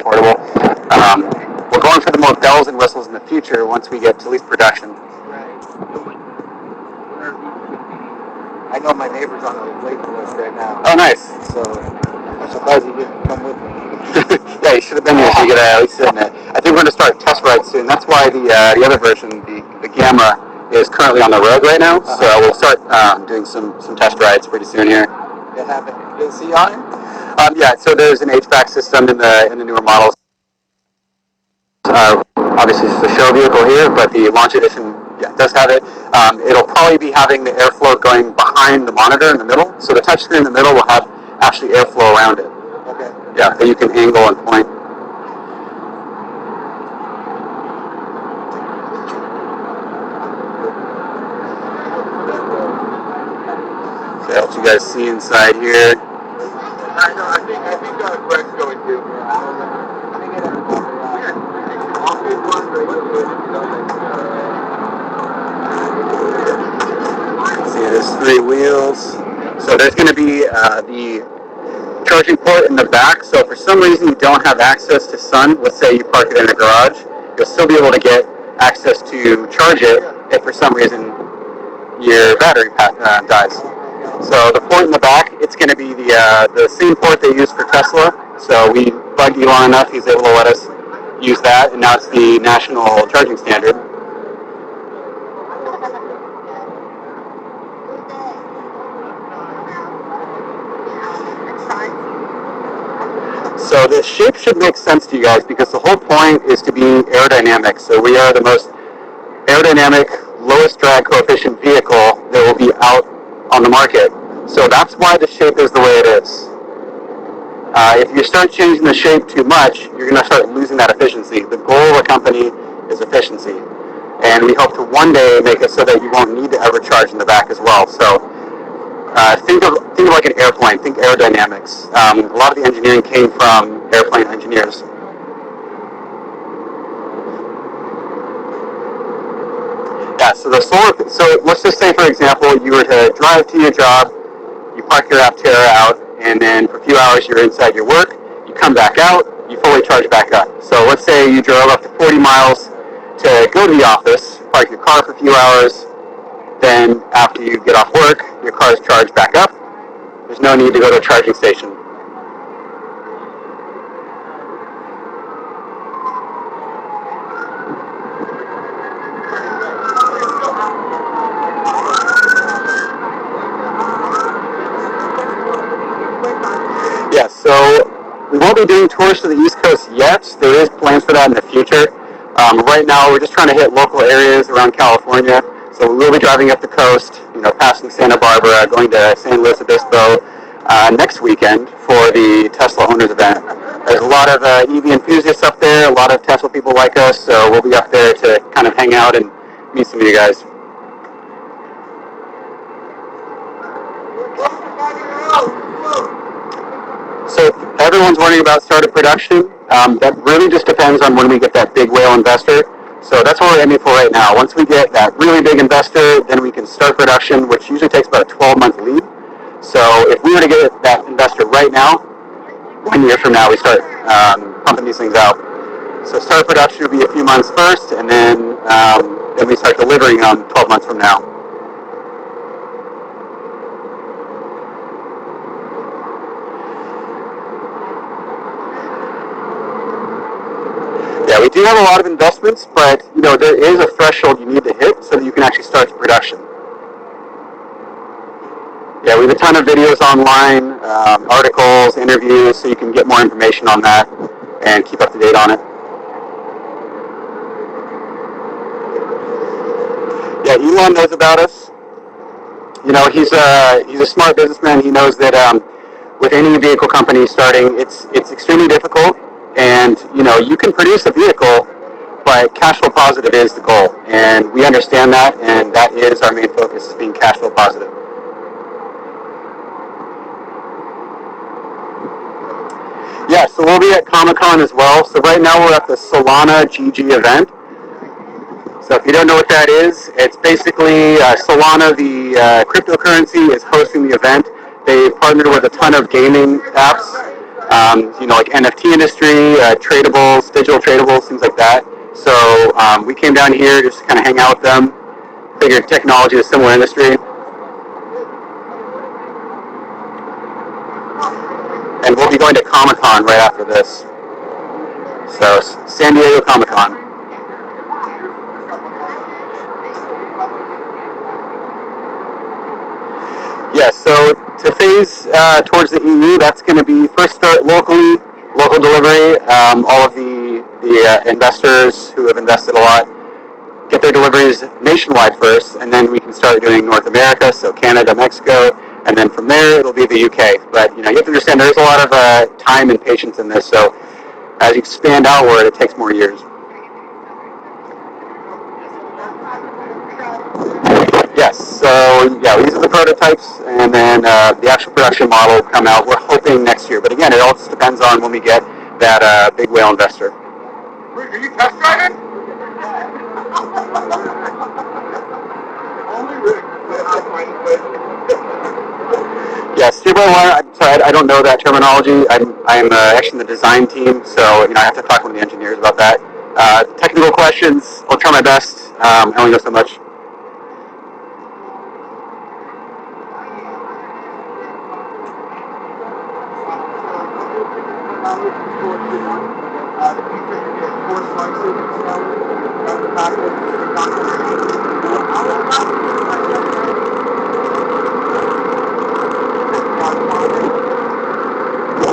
affordable. We're going for the more bells and whistles in the future once we get to at least production. I know my neighbor's on the waiting list right now. Oh, nice. So I'm surprised he didn't come with me. Yeah, you should have been here so you could at least sit in it. I think we're going to start test rides soon. That's why the other version, the Gamma, is currently on the road right now. So we'll start doing some test rides pretty soon here. They have AC on it? Yeah, so there's an HVAC system in the newer models. Obviously, it's the show vehicle here, but the launch edition does have it. It'll probably be having the airflow going behind the monitor in the middle. So the touchscreen in the middle will have actually airflow around it. Okay. Yeah, that you can angle and point. So that helps you guys see inside here. I know. I think Greg's going to. I think it See, there's 3 wheels. So there's going to be the charging port in the back. So if for some reason you don't have access to sun, let's say you park it in a garage, you'll still be able to get access to charge it if for some reason your battery dies. So the port in the back, it's going to be the same port they use for Tesla. So we bugged Elon enough, he's able to let us use that, and now it's the national charging standard. So the shape should make sense to you guys because the whole point is to be aerodynamic. So we are the most aerodynamic, lowest drag coefficient vehicle that will be out on the market. So that's why the shape is the way it is. If you start changing the shape too much, you're going to start losing that efficiency. The goal of a company is efficiency. And we hope to one day make it so that you won't need to ever charge in the back as well. So think of like an airplane. Think aerodynamics. A lot of the engineering came from airplane engineers. Yeah. So the solar. So let's just say, for example, you were to drive to your job, you park your Aptera out, and then for a few hours you're inside your work. You come back out, you fully charge back up. So let's say you drove up to 40 miles to go to the office, park your car for a few hours. Then after you get off work, your car is charged back up. There's no need to go to a charging station. Yeah, so we won't be doing tours to the East Coast yet. There is plans for that in the future. Right now, we're just trying to hit local areas around California. So we will be driving up the coast, passing Santa Barbara, going to San Luis Obispo next weekend for the Tesla Owners event. There's a lot of EV enthusiasts up there, a lot of Tesla people like us, so we'll be up there to kind of hang out and meet some of you guys. So if everyone's wondering about start of production, that really just depends on when we get that big whale investor. So that's what we're aiming for right now. Once we get that really big investor, then we can start production, which usually takes about a 12-month lead. So if we were to get that investor right now, 1 year from now, we start pumping these things out. So start production will be a few months first, and then we start delivering them 12 months from now. Yeah, we do have a lot of investments, but there is a threshold you need to hit so that you can actually start the production. Yeah, we have a ton of videos online, articles, interviews, so you can get more information on that and keep up to date on it. Yeah, Elon knows about us. He's a smart businessman. He knows that with any vehicle company starting, it's extremely difficult. And, you can produce a vehicle, but cash flow positive is the goal. And we understand that, and that is our main focus, is being cash flow positive. Yeah, so we'll be at Comic-Con as well. So right now we're at the Solana GG event. So if you don't know what that is, it's basically Solana, the cryptocurrency, is hosting the event. They partnered with a ton of gaming apps. like NFT industry, tradables, digital tradables, things like that. So we came down here just to kind of hang out with them. Figured technology is a similar industry. And we'll be going to Comic-Con right after this. So San Diego Comic-Con. Yes, so to phase towards the EU, that's going to be first start locally, local delivery. All of the investors who have invested a lot get their deliveries nationwide first, and then we can start doing North America, so Canada, Mexico, and then from there it'll be the UK. But you have to understand there's a lot of time and patience in this. So as you expand outward, it takes more years. Yes, so these are the prototypes, and then the actual production model will come out. We're hoping next year, but again, it all just depends on when we get that big whale investor. Rick, are you test driving? Only Rick. Yeah, Steerable wire. I'm sorry, I don't know that terminology. I'm actually in the design team, so I have to talk to one of the engineers about that. Technical questions, I'll try my best. I only know so much.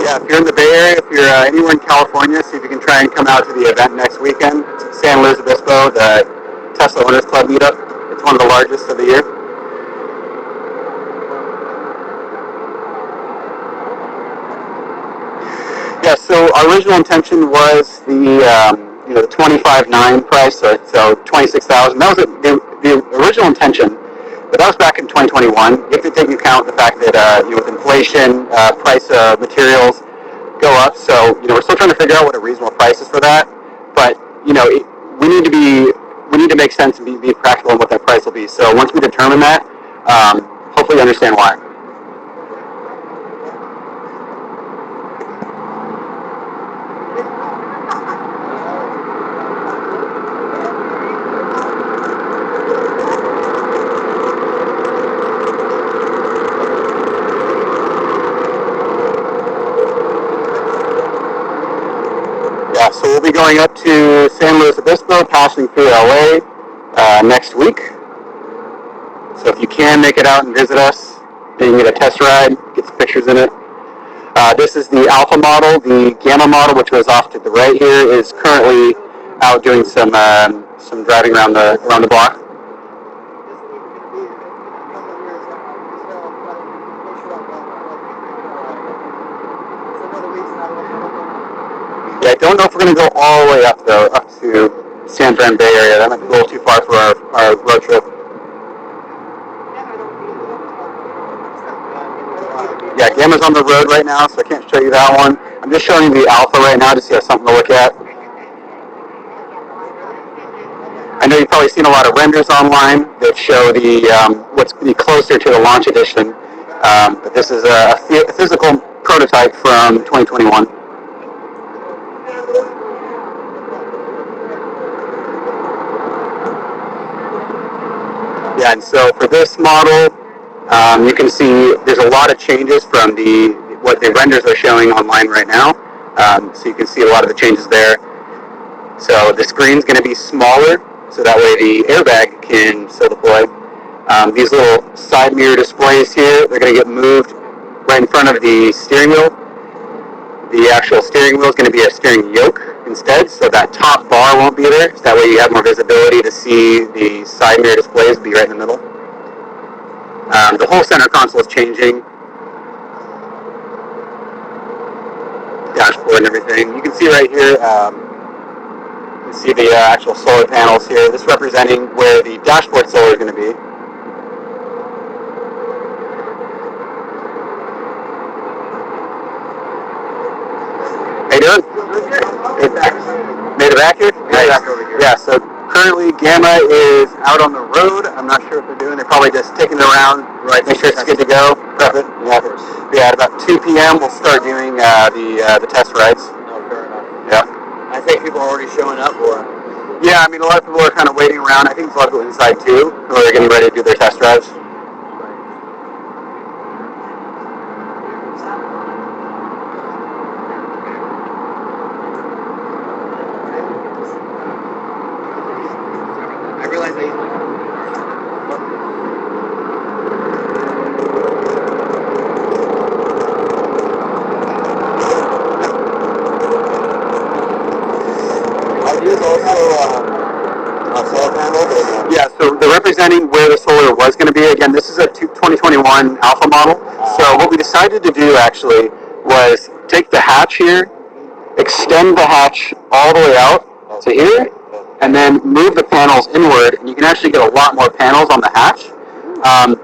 Yeah, if you're in the Bay Area, if you're anywhere in California, see if you can try and come out to the event next weekend. San Luis Obispo, the Tesla Owners Club meetup. It's one of the largest of the year. Yeah, so our original intention was the 25.9 price, so 26,000. That was the original intention, but that was back in 2021. You have to take into account the fact that with inflation, price of materials go up. So we're still trying to figure out what a reasonable price is for that. But we need to make sense and be practical in what that price will be. So once we determine that, hopefully you understand why. Yeah, so we'll be going up to San Luis Obispo, passing through LA next week. So if you can make it out and visit us, then you can get a test ride, get some pictures in it. This is the Alpha model. The Gamma model, which was off to the right here, is currently out doing some driving around the block. Yeah, I don't know if we're going to go all the way up though, up to San Fran Bay Area. That might be a little too far for our road trip. Yeah, Gamma's on the road right now, so I can't show you that one. I'm just showing you the Alpha right now just so you have something to look at. I know you've probably seen a lot of renders online that show the what's going to be closer to the launch edition, but this is a physical prototype from 2021. Yeah, and so for this model, you can see there's a lot of changes from what the renders are showing online right now. So you can see a lot of the changes there. So the screen's going to be smaller, so that way the airbag can still deploy. These little side mirror displays here, they're going to get moved right in front of the steering wheel. The actual steering wheel is going to be a steering yoke instead, so that top bar won't be there. So that way you have more visibility to see the side mirror displays be right in the middle. The whole center console is changing. Dashboard and everything. You can see right here, you can see the actual solar panels here. This representing where the dashboard solar is going to be. How you doing? Made it back here? Nice. Yeah, so currently Gamma is out on the road. I'm not sure what they're doing. They're probably just taking it around, right? Make sure it's good to go. Prep it. Yeah, at about 2 p.m. we'll start doing the test rides. No, fair enough. Yeah. I think people are already showing up, or? Yeah, I mean, a lot of people are kind of waiting around. I think there's a lot of people inside, too, who are getting ready to do their test drives. I realize I usually... Are these also solar panels? Yeah, so they're representing where the solar was going to be. Again, this is a 2021 Alpha model. So what we decided to do, actually, was take the hatch here, extend the hatch all the way out to here, and then move the panels inward, and you can actually get a lot more panels on the hatch.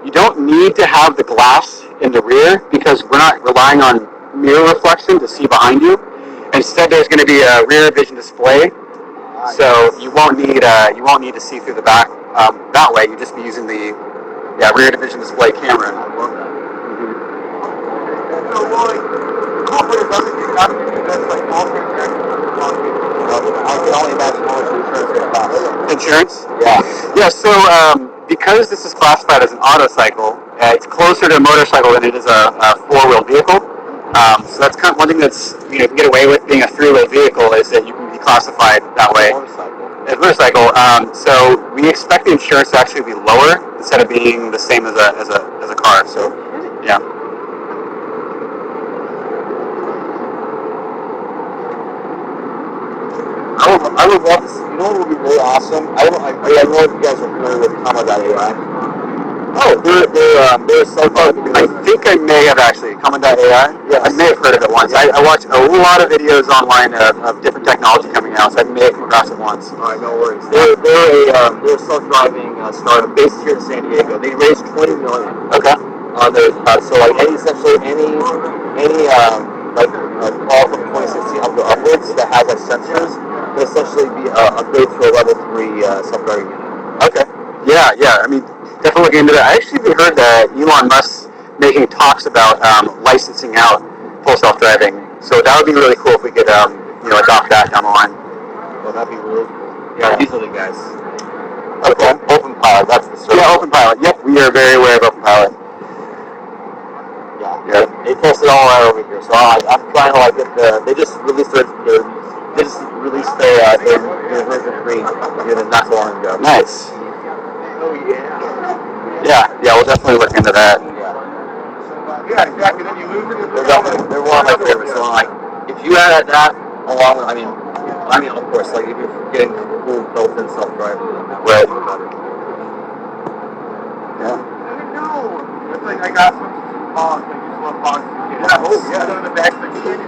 You don't need to have the glass in the rear because we're not relying on mirror reflection to see behind you. Instead, there's going to be a rear vision display, so you won't need to see through the back that way. You just be using the rear vision display camera. I love that. So, Lloyd, corporate everything up to that's like all I can only imagine how much insurance is going to cost. Insurance? Yeah. Yeah, so because this is classified as an autocycle, it's closer to a motorcycle than it is a four-wheel vehicle. So that's kind of one thing that's, you can get away with being a three-wheel vehicle is that you can be classified that way. As a motorcycle. So we expect the insurance to actually be lower instead of being the same as a car. So, yeah. I would love to see, you know what would be really awesome? I don't know if you guys are familiar with Comma.ai. Oh, they're so far. I think I may have actually. Comma.ai? Yeah, I may have heard of it once. I watch a lot of videos online of different technology coming out, so I may have come across it once. Alright, no worries. They're a self-driving startup based here in San Diego. They raised $20 million. Okay. So like essentially any call from 2016 upwards that has like sensors will essentially be upgraded to a level 3 self-driving unit. Okay. Yeah. I mean, definitely look into that. I actually heard that Elon Musk making talks about licensing out full self-driving. So that would be really cool if we could, adopt that down the line. Well, that'd be really cool. Yeah, these are the guys. Okay. Open Pilot, that's the service. Yeah, Open Pilot. Yep, we are very aware of Open Pilot. Yeah. They posted all that over here, so I'm trying to get they just released their version 3 not so long ago. Nice. Oh Yeah, we'll definitely look into that. Yeah, exactly. Then you lose it. They're one of my favorites. So if you add that along with, I mean, of course, if you're getting full built-in self-driving, right? Yeah. No, it's like I got some pogs, like you love pogs. Yeah. Oh yeah. So in the back, like thinking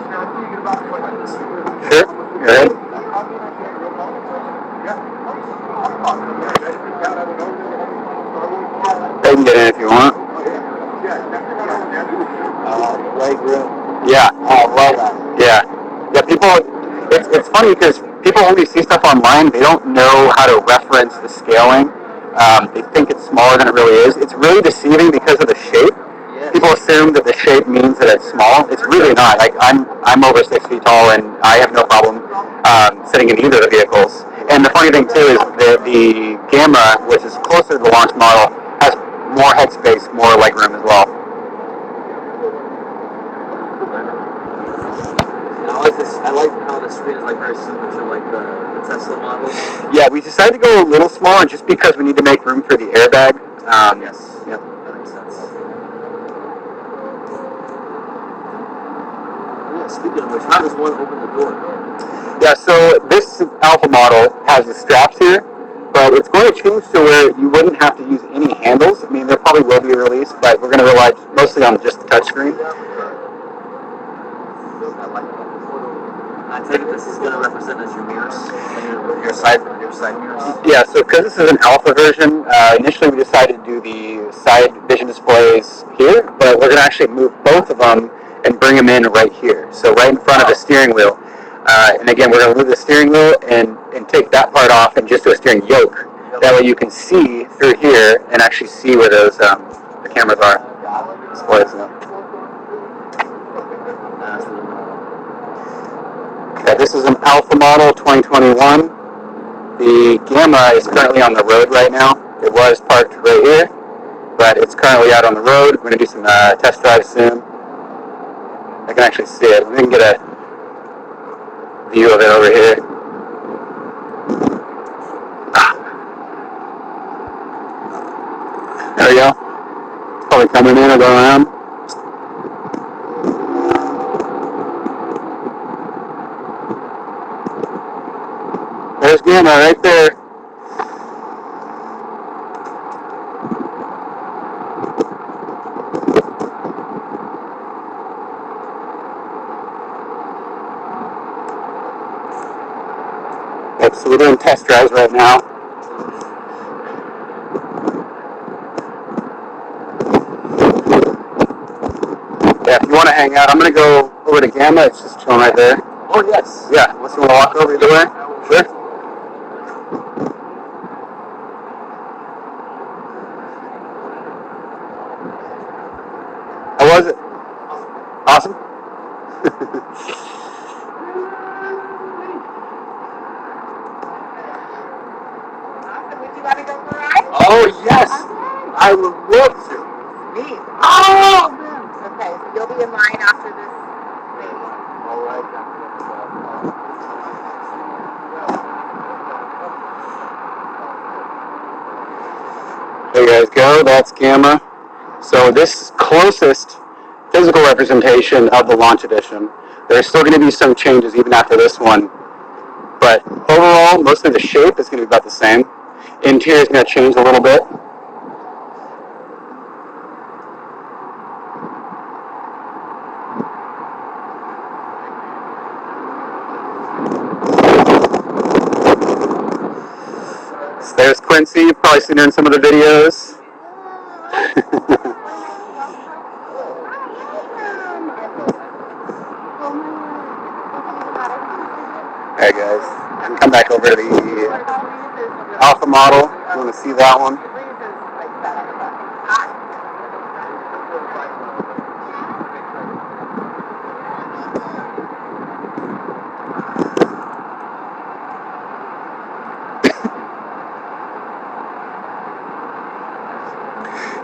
about it like this. Sure. Good. They can get in if you want. Playground. Yeah. I love that. Yeah. People. It's funny because people only see stuff online. They don't know how to reference the scaling. They think it's smaller than it really is. It's really deceiving because of the shape. Yes. People assume that the shape means that it's small. It's really not. I'm over 6 feet tall, and I have no problem sitting in either of the vehicles. And the funny thing too is that the Gamma, which is closer to the launch model, has more headspace, more legroom as well. I like how the screen is very similar to the Tesla model. Yeah, we decided to go a little smaller just because we need to make room for the airbag. Yes. Yep. That makes sense. Yeah, speaking of which, how does one open the door? Yeah, so this Alpha model has the straps here, but it's going to change to where you wouldn't have to use any handles. I mean, there probably will be a release, but we're going to rely mostly on just the touchscreen. I like that. I take it this is going to represent as your mirrors, your side mirrors? Yeah, so because this is an alpha version, initially we decided to do the side vision displays here, but we're going to actually move both of them and bring them in right here. So right in front of the steering wheel. And again, we're going to move the steering wheel and take that part off and just do a steering yoke. That way you can see through here and actually see where those the cameras are. Displays. Okay, this is an alpha model 2021. The Gamma is currently on the road right now. It was parked right here, but it's currently out on the road. We're going to do some test drives soon. I can actually see it. We can get a view of it over here. There we go. It's probably coming in or going around. There's Gamma right there. Yep, so we're doing test drives right now. Yeah, if you want to hang out, I'm going to go over to Gamma. It's just chilling right there. Oh, yes. Yeah, unless you want to walk over either way. Sure. How was it? Awesome? Would you want to go for a ride? Oh, yes. I would love to. Neat. Oh, man. Okay, so you'll be in line after this thing. All right. There you guys go. That's Gamma. So this is closest physical representation of the launch edition. There's still going to be some changes even after this one. But overall, mostly the shape is going to be about the same. Interior is going to change a little bit. So there's Quincy. You've probably seen her in some of the videos. Alright guys, I can come back over to the Alpha model if you want to see that one.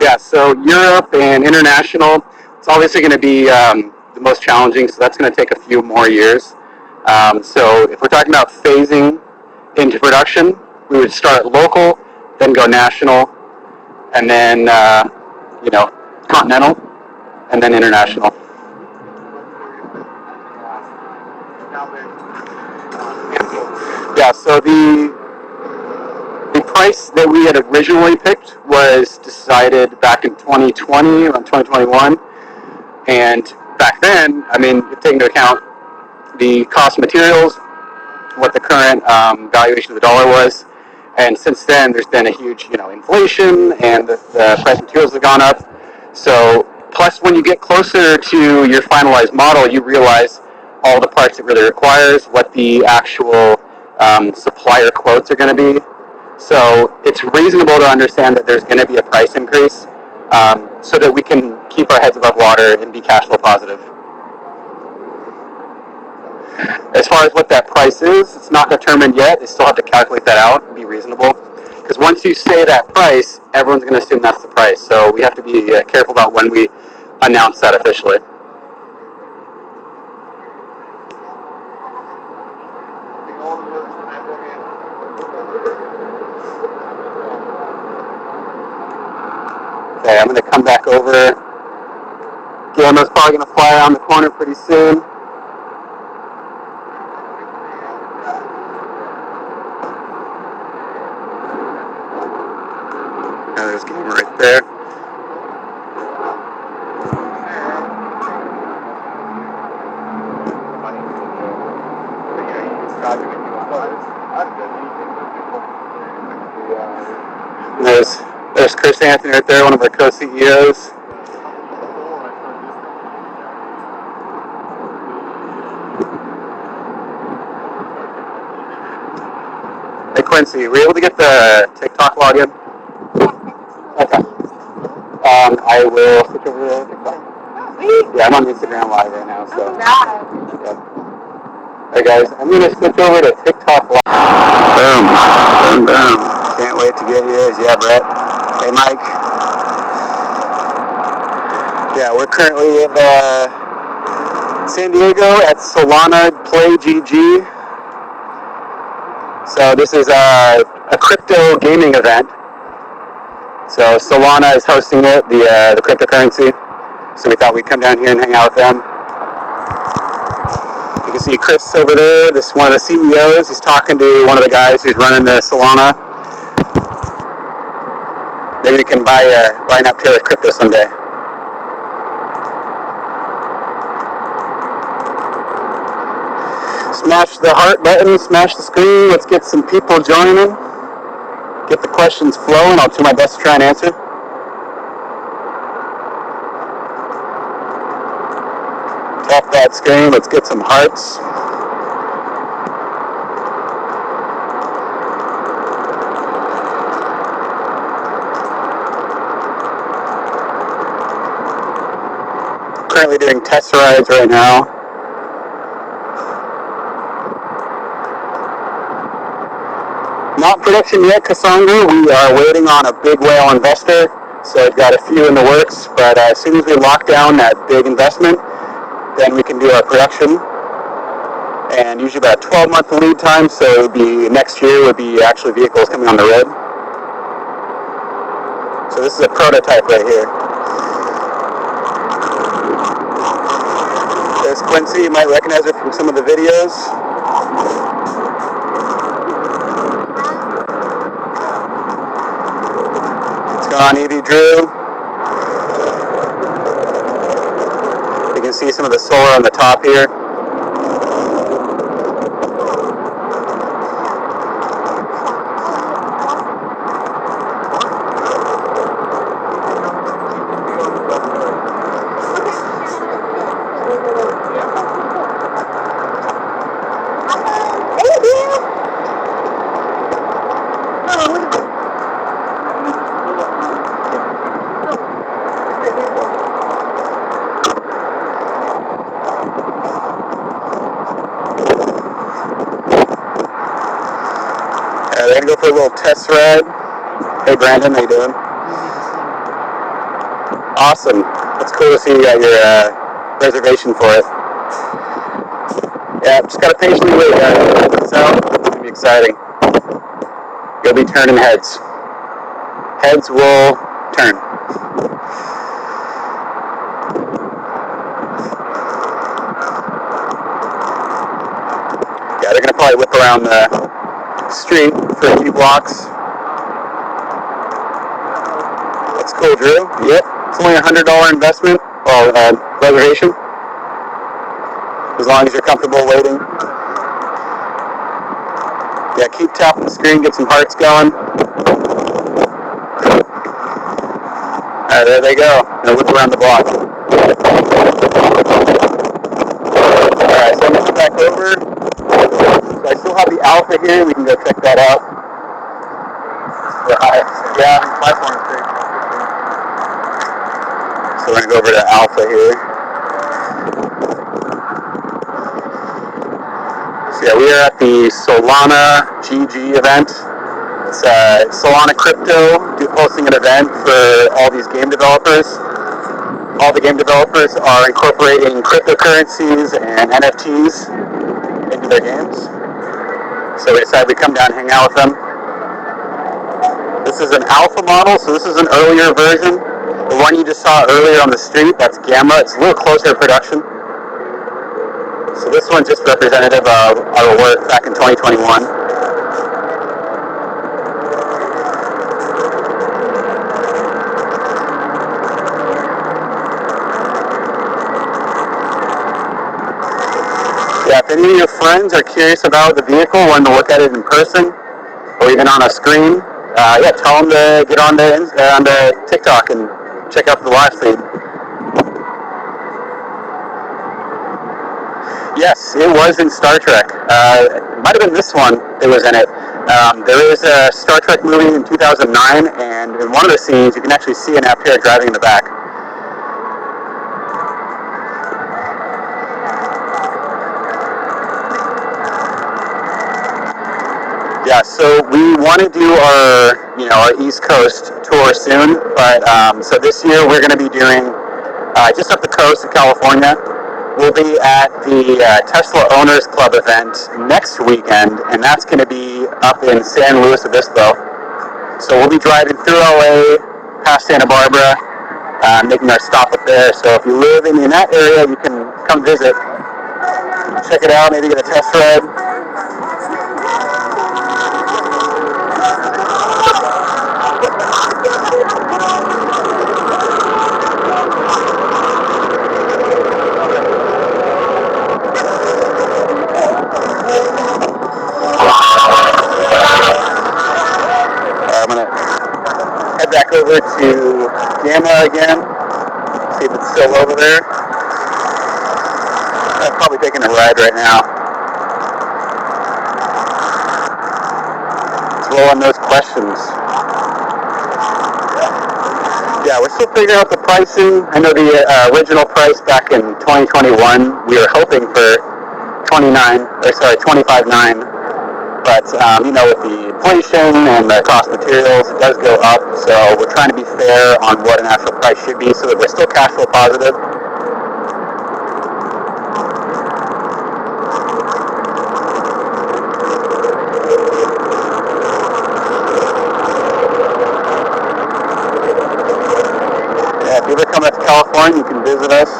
Yeah, so Europe and international, it's obviously going to be the most challenging, so that's going to take a few more years. So if we're talking about phasing into production, we would start local, then go national, and then, continental, and then international. Yeah, so the price that we had originally picked was decided back in 2020, around 2021, and back then, I mean, taking into account the cost of materials, what the current valuation of the dollar was, and since then there's been a huge, inflation, and the price of materials have gone up. So, plus when you get closer to your finalized model, you realize all the parts it really requires, what the actual supplier quotes are going to be. So it's reasonable to understand that there's going to be a price increase, so that we can keep our heads above water and be cash flow positive. As far as what that price is, it's not determined yet. They still have to calculate that out and be reasonable. Because once you say that price, everyone's going to assume that's the price. So we have to be careful about when we announce that officially. Okay, I'm going to come back over. Gamma's probably going to fly around the corner pretty soon. There's Gamma right there. There's Chris Anthony right there, one of our co-CEOs. Hey Quincy, were you able to get the TikTok login? Okay. I will switch over to TikTok. Yeah, I'm on Instagram Live right now, so. Yeah. Yep. Alright guys, I'm going to switch over to TikTok Live. Boom. Boom, boom. Can't wait to get yours. Yeah, Brett. Hey, Mike. Yeah, we're currently in San Diego at Solana Play GG. So this is a crypto gaming event. So Solana is hosting it, the cryptocurrency. So we thought we'd come down here and hang out with them. You can see Chris over there. This is one of the CEOs. He's talking to one of the guys who's running the Solana. Maybe we can buy an Aptera crypto someday. Smash the heart button, smash the screen. Let's get some people joining. Get the questions flowing. I'll do my best to try and answer. Tap that screen. Let's get some hearts. Currently doing test rides right now. Not production yet, Cassandra. We are waiting on a big whale investor. So I've got a few in the works, but as soon as we lock down that big investment, then we can do our production. And usually about a 12-month lead time, so it would be next year would be actually vehicles coming on the road. So this is a prototype right here. There's Quincy. You might recognize her from some of the videos. It's gone, Evie Drew. You can see some of the solar on the top here. They're gonna go for a little test ride. Hey Brandon, how you doing? Awesome. It's cool to see you got your reservation for it. Yeah, just gotta patiently wait, guys. It's out. It's gonna be exciting. You'll be turning heads. Heads will turn. Yeah, they're gonna probably whip around the street for a few blocks. That's cool, Drew. Yep. It's only a $100 investment or reservation. As long as you're comfortable waiting. Yeah, keep tapping the screen, get some hearts going. Alright, there they go. They'll whip around the block. Alright, so I'm gonna come back over. So I still have the Alpha here. We can go check that out. Yeah, my phone is great. So we're gonna go over to Alpha here. So yeah, we are at the Solana GG event. It's Solana Crypto hosting an event for all these game developers. All the game developers are incorporating cryptocurrencies and NFTs into their games. So we decided we'd come down and hang out with them. This is an alpha model, so this is an earlier version. The one you just saw earlier on the street, that's Gamma. It's a little closer to production. So this one's just representative of our work back in 2021. Yeah, if any of your friends are curious about the vehicle, want to look at it in person, or even on a screen, yeah, tell them to get on the TikTok and check out the live feed. Yes, it was in Star Trek. It might have been this one that was in it. There is a Star Trek movie in 2009, and in one of the scenes, you can actually see an Aptera driving in the back. Yeah, so we want to do our East Coast tour soon, but so this year we're going to be doing just up the coast of California. We'll be at the Tesla Owners Club event next weekend, and that's going to be up in San Luis Obispo. So we'll be driving through LA, past Santa Barbara, making our stop up there. So if you live in that area, you can come visit, check it out, maybe get a test ride. I'm going to head back over to Gamma again, see if it's still over there. I'm probably taking a ride right now. Let's roll on those questions. Yeah, we're still figuring out the pricing. I know the original price back in 2021, we were hoping for $25,900. But, with the inflation and the cost of materials, it does go up. So we're trying to be fair on what an actual price should be so that we're still cash flow positive. Yeah, if you ever come up to California, you can visit us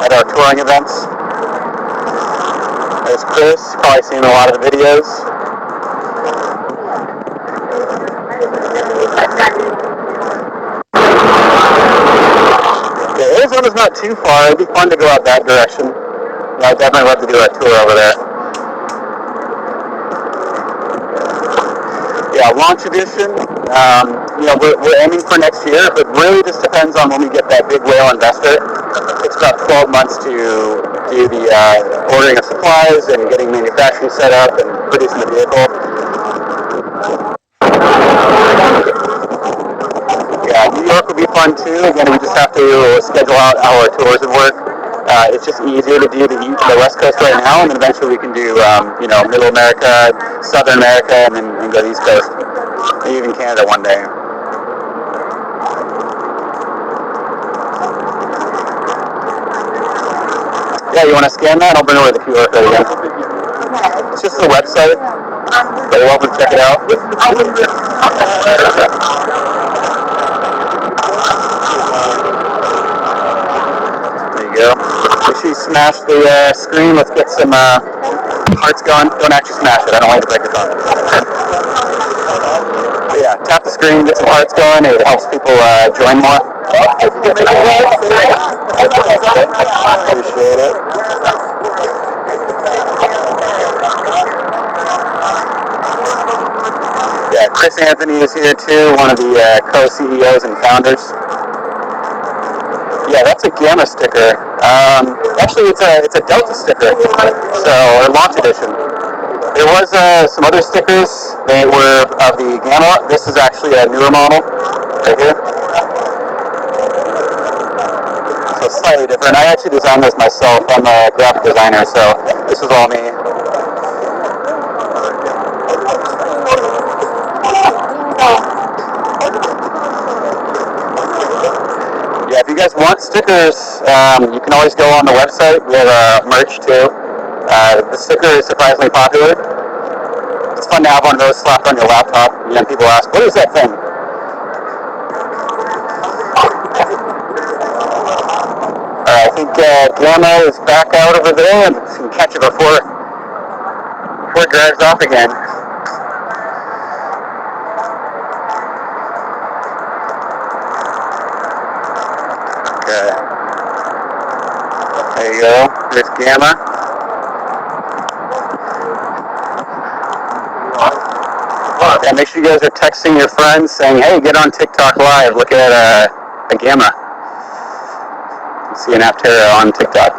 at our touring events. There's Chris, probably seen a lot of the videos. Yeah, Arizona's not too far. It'd be fun to go out that direction. Yeah, I'd definitely love to do a tour over there. Yeah, launch edition. We're aiming for next year, but really just depends on when we get that big whale investor. It's about 12 months to do the ordering of supplies and getting manufacturing set up and producing the vehicle. Yeah, New York would be fun too. Again, we just have to schedule out how our tours would work. It's just easier to do the West Coast right now, and then eventually we can do, Middle America, Southern America, and then go to the East Coast, and even Canada one day. Yeah, you want to scan that? I'll bring over the QR code again. It's just the website, but you're welcome to check it out. There you go. Make sure you smash the screen. Let's get some hearts going. Don't actually smash it. I don't like to break the phone. But yeah, tap the screen, get some hearts going. It helps people join more. Appreciate it. Yeah, Chris Anthony is here too, one of the co-CEOs and founders. Yeah, that's a Gamma sticker. Actually, it's a Delta sticker, so or launch edition. There was some other stickers. They were of the Gamma. This is actually a newer model right here. So slightly different. I actually designed this myself. I'm a graphic designer, so this is all me. Yeah, if you guys want stickers, you can always go on the website. We have merch too. The sticker is surprisingly popular. It's fun to have one of those slapped on your laptop. And then people ask, what is that thing? I think Gamma is back out over there and can catch it before it drives off again. Okay. There you go. There's Gamma. Yeah, make sure you guys are texting your friends saying, hey, get on TikTok Live. Look at a Gamma. See an Aptera on TikTok.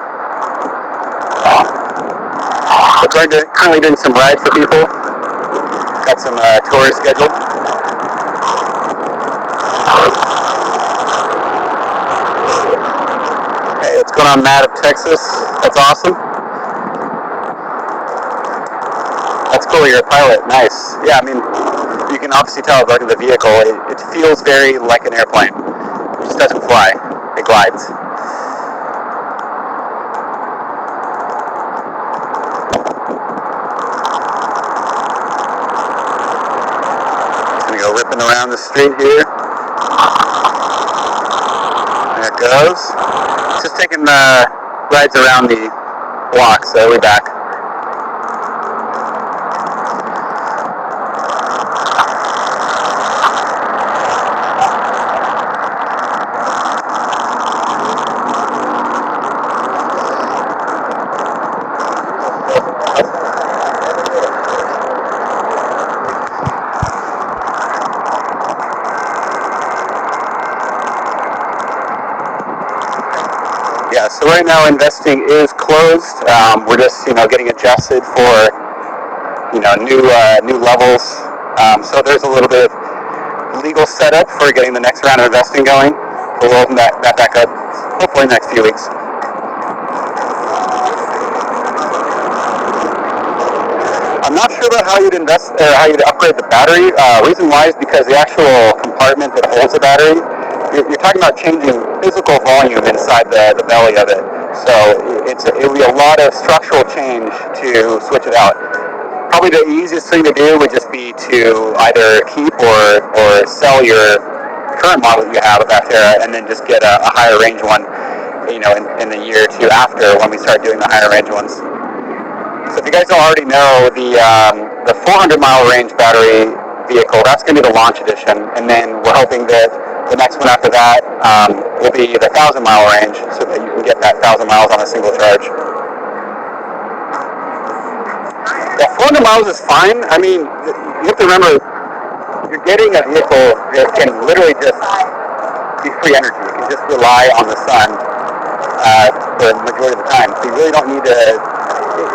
We're currently doing some rides for people. Got some tours scheduled. Hey, what's going on, Matt of Texas? That's awesome. That's cool. You're a pilot. Nice. Yeah, I mean, you can obviously tell about the vehicle. It feels very like an airplane. It just doesn't fly. It glides. Just gonna go ripping around the street here. There it goes. Just taking rides around the block, so we're back. Yeah, so right now investing is closed. We're just, getting adjusted for, new levels. So there's a little bit of legal setup for getting the next round of investing going. We'll open that back up hopefully in the next few weeks. I'm not sure about how you'd invest or how you'd upgrade the battery. Reason why is because the actual compartment that holds the battery, you're talking about changing physical volume inside the belly of it. So it would be a lot of structural change to switch it out. Probably the easiest thing to do would just be to either keep or sell your current model that you have of Aptera and then just get a higher range one, in the year or two after when we start doing the higher range ones. So if you guys don't already know, the 400-mile range battery vehicle, that's going to be the launch edition, and then we're hoping that the next one after that will be the 1,000-mile range, so that you can get that 1,000 miles on a single charge. Yeah, 400 miles is fine. I mean, you have to remember, you're getting a vehicle that can literally just be free energy. You can just rely on the sun for the majority of the time, so you really don't need to.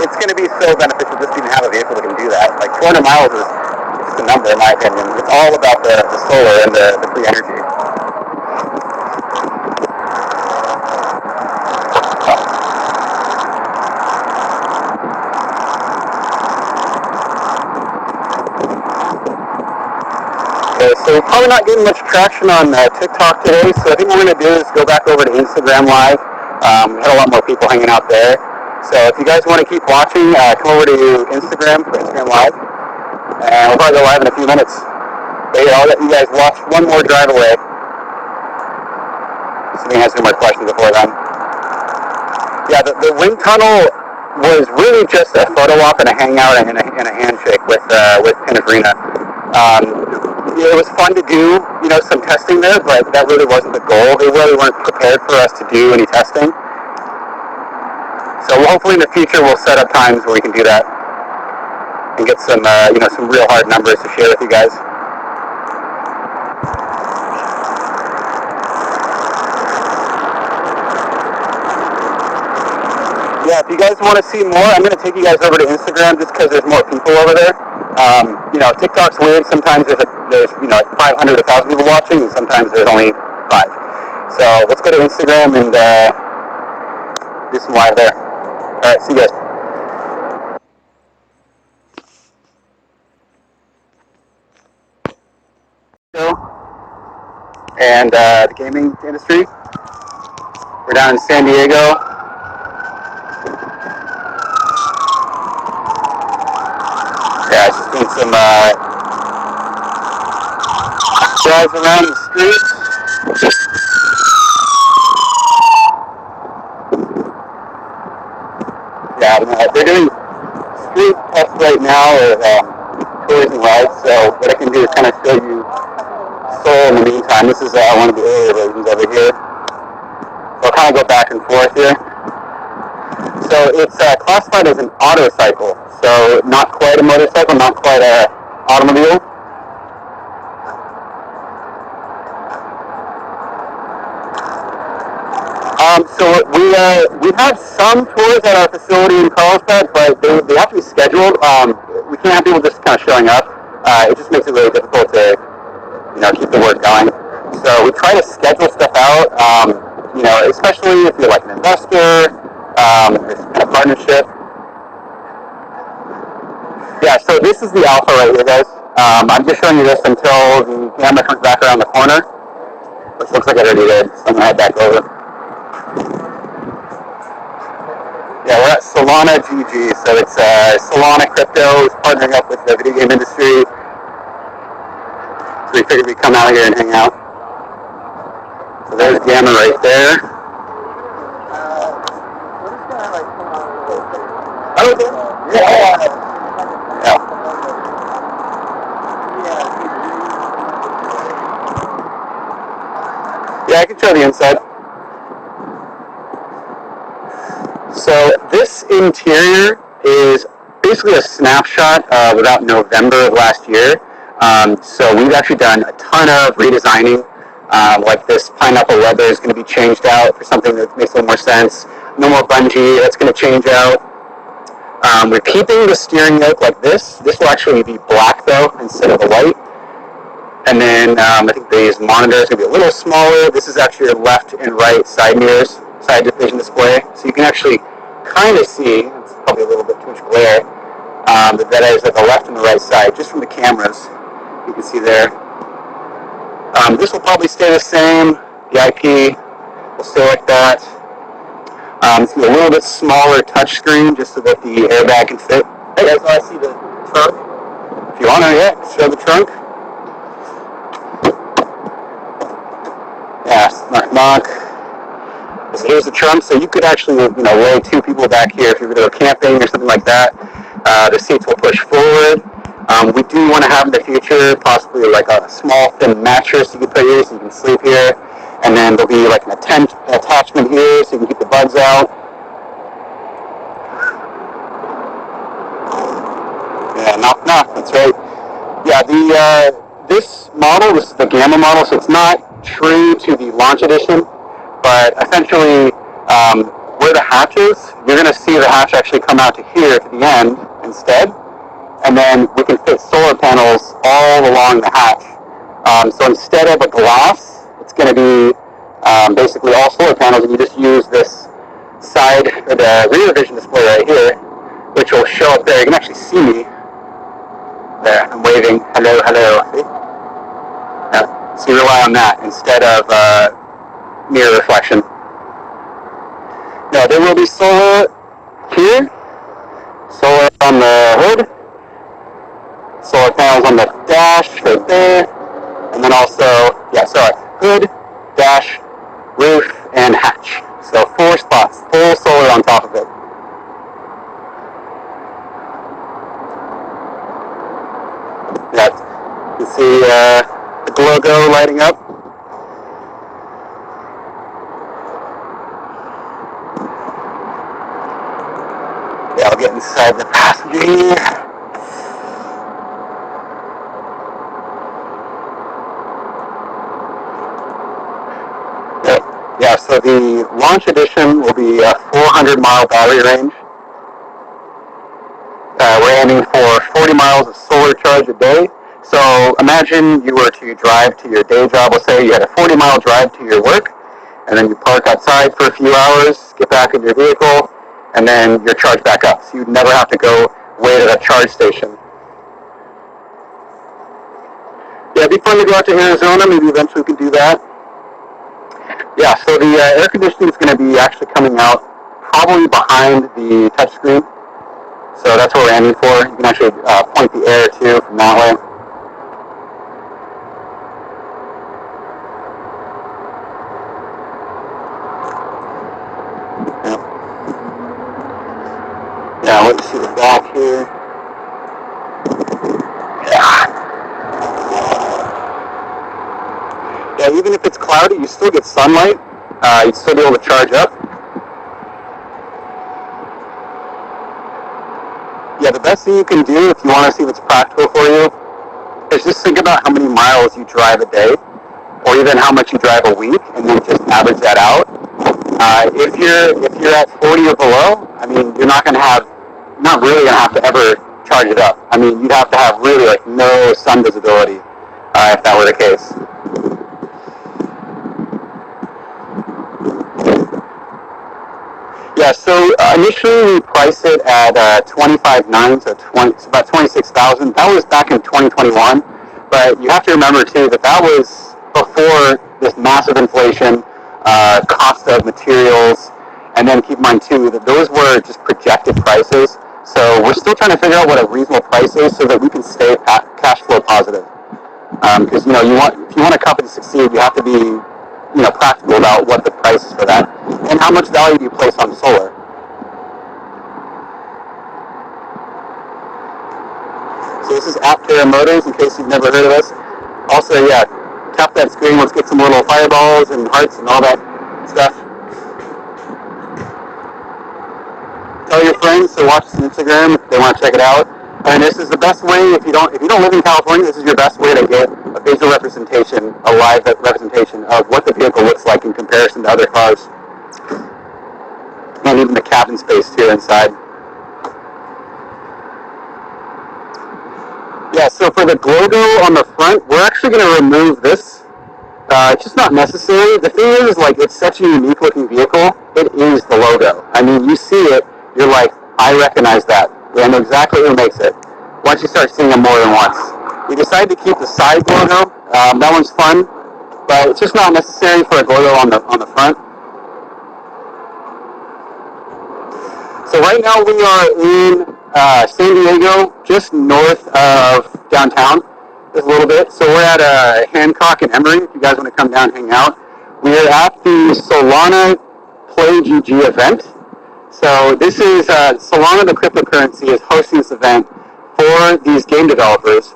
It's going to be so beneficial just to even have a vehicle that can do that. Like 400 miles is just a number in my opinion. It's all about the solar and the free energy. Okay, so we're probably not getting much traction on TikTok today, so I think what we're going to do is go back over to Instagram Live. We had a lot more people hanging out there. So if you guys want to keep watching, come over to Instagram for Instagram Live. And we'll probably go live in a few minutes. But yeah, I'll let you guys watch one more drive away. So we can answer more questions before then. Yeah, the wind tunnel was really just a photo op and a hangout and a handshake with Pininfarina. It was fun to do, some testing there, but that really wasn't the goal. They really weren't prepared for us to do any testing. So hopefully in the future we'll set up times where we can do that and get some, some real hard numbers to share with you guys. Yeah, if you guys want to see more, I'm going to take you guys over to Instagram just because there's more people over there. TikTok's weird. Sometimes there's 500, 1,000 people watching, and sometimes there's only 5. So let's go to Instagram and do some live there. All right, see you guys. And the gaming industry. We're down in San Diego. Yeah, just doing some drives around the streets. Yeah, they're doing street tests right now, or tours and rides. So what I can do is kind of show you Seoul in the meantime. This is one of the earlier versions over here. So I'll kind of go back and forth here. So it's classified as an autocycle. So not quite a motorcycle, not quite an automobile. So we have some tours at our facility in Carlsbad, but they have to be scheduled. We can't have people just kind of showing up. It just makes it really difficult to keep the work going. So we try to schedule stuff out. Especially if you're like an investor, this kind of partnership. Yeah, Yeah, so this is the alpha right here, guys. I'm just showing you this until the camera comes back around the corner, which looks like it already did. So I'm going to head back over. Yeah, we're at Solana GG. So it's Solana Crypto is partnering up with the video game industry. So we figured we'd come out here and hang out. So there's Gamma right there. Yeah. Yeah, I can show the inside. So this interior is basically a snapshot of about November of last year. So we've actually done a ton of redesigning. Like this pineapple leather is going to be changed out for something that makes a little more sense. No more bungee, that's going to change out. We're keeping the steering yoke like this. This will actually be black though, instead of the white. And then I think these monitors are going to be a little smaller. This is actually your left and right side mirrors, side vision display. So you can actually kind of see, it's probably a little bit too much glare, that is at the left and the right side, just from the cameras. You can see there. This will probably stay the same. The IP will stay like that. It's going to be a little bit smaller touchscreen, just so that the airbag can fit. Hey guys, want to see the trunk? If you want to, yeah, show the trunk. Yeah, knock. So here's the trunk, so you could actually, lay two people back here if you were to go camping or something like that. The seats will push forward. We do want to have in the future possibly like a small thin mattress you can put here so you can sleep here. And then there'll be like an attachment here so you can keep the bugs out. Yeah, knock, knock, that's right. Yeah, this model, this is the Gamma model, so it's not true to the launch edition, but essentially where the hatch is, you're going to see the hatch actually come out to here to the end instead, and then we can fit solar panels all along the hatch. So instead of a glass, it's going to be basically all solar panels, and you just use this side, or the rear vision display right here, which will show up there. You can actually see me. There, I'm waving, hello, hello. See? Yeah. So you rely on that instead of mirror reflection. Now, there will be solar here, solar on the hood, solar panels on the dash right there, and then also, hood, dash, roof, and hatch. So 4 spots, full solar on top of it. Yeah, you can see the logo lighting up. Yeah, I'll get inside the passenger here. Yeah, so the launch edition will be a 400-mile battery range. We're aiming for 40 miles of solar charge a day. So imagine you were to drive to your day job. Let's say you had a 40-mile drive to your work, and then you park outside for a few hours, get back in your vehicle, and then you're charged back up. So you'd never have to go wait at a charge station. Yeah, it'd be fun to go out to Arizona. Maybe eventually we can do that. Yeah, so the air conditioning is going to be actually coming out probably behind the touchscreen. So that's what we're aiming for. You can actually point the air too from that way. Yeah, let me see the back here. Yeah, even if it's cloudy, you still get sunlight. You'd still be able to charge up. Yeah, the best thing you can do if you want to see if it's practical for you is just think about how many miles you drive a day, or even how much you drive a week, and then just average that out. If you're at 40 or below, I mean, you're not really going to have to ever charge it up. I mean, you'd have to have really like no sun visibility if that were the case. Yeah, so initially we priced it at $25,900, so it's about $26,000. That was back in 2021, but you have to remember too that that was before this massive inflation, cost of materials, and then keep in mind too that those were just projected prices. So we're still trying to figure out what a reasonable price is so that we can stay cash flow positive. Because if you want a company to succeed, you have to be practical about what the price is for that and how much value do you place on solar. So this is Aptera Motors, in case you've never heard of us. Also, yeah, tap that screen. Let's get some little fireballs and hearts and all that stuff. Tell your friends to watch us on Instagram if they want to check it out. And this is the best way, if you don't live in California, this is your best way to get a visual representation, a live representation of what the vehicle looks like in comparison to other cars. And even the cabin space too inside. Yeah, so for the logo on the front, we're actually going to remove this. It's just not necessary. The thing is, like, it's such a unique looking vehicle. It is the logo. I mean, you see it, you're like, I recognize that. I know exactly who makes it. Once you start seeing them more than once. We decided to keep the side logo. That one's fun, but it's just not necessary for a logo on the front. So right now we are in San Diego, just north of downtown, just a little bit. So we're at Hancock and Emory, if you guys want to come down and hang out. We're at the Solana Play GG event. So this is, Solana, the cryptocurrency, is hosting this event for these game developers.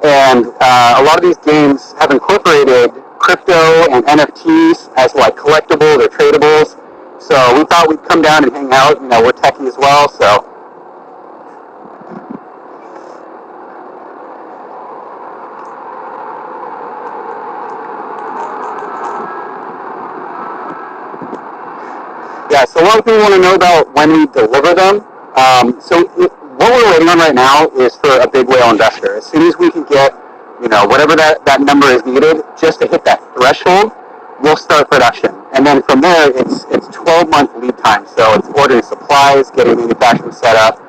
And a lot of these games have incorporated crypto and NFTs as like collectibles or tradables. So we thought we'd come down and hang out. We're techie as well, so. Yeah, so one thing we want to know about when we deliver them. What we're waiting on right now is for a big whale investor. As soon as we can get, whatever that number is needed, just to hit that threshold, we'll start production. And then from there, it's 12-month lead time. So it's ordering supplies, getting manufacturing set up,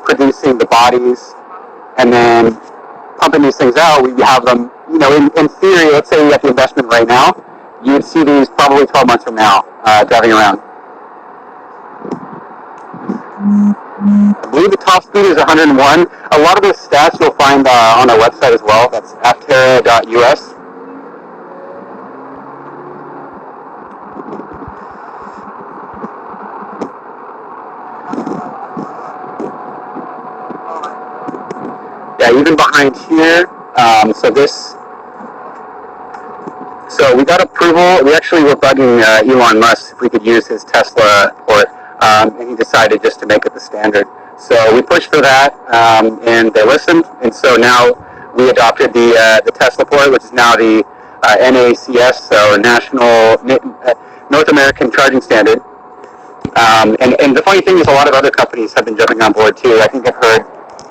producing the bodies, and then pumping these things out. We have them, in theory, let's say we have the investment right now, you would see these probably 12 months from now, driving around. I believe the top speed is 101. A lot of those stats you'll find on our website as well. That's aptera.us. Yeah, even behind here. So we got approval. We actually were bugging Elon Musk if we could use his Tesla port, and he decided just to make it the standard. So we pushed for that, and they listened. And so now we adopted the Tesla port, which is now the NACS, so National North American Charging Standard. And the funny thing is, a lot of other companies have been jumping on board too. I think I've heard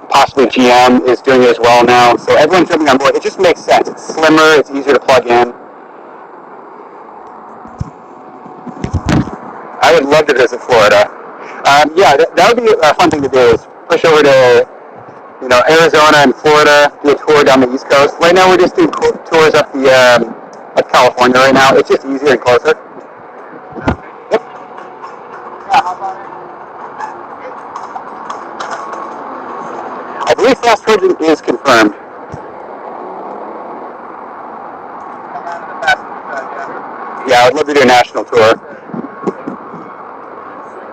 possibly GM is doing it as well now. So everyone's jumping on board. It just makes sense. It's slimmer. It's easier to plug in. I would love to visit Florida. Yeah, that would be a fun thing to do, is push over to, Arizona and Florida, do a tour down the East Coast. Right now we're just doing tours up up California right now. It's just easier and closer. Yep. I believe fast charging is confirmed. Yeah, I'd love to do a national tour.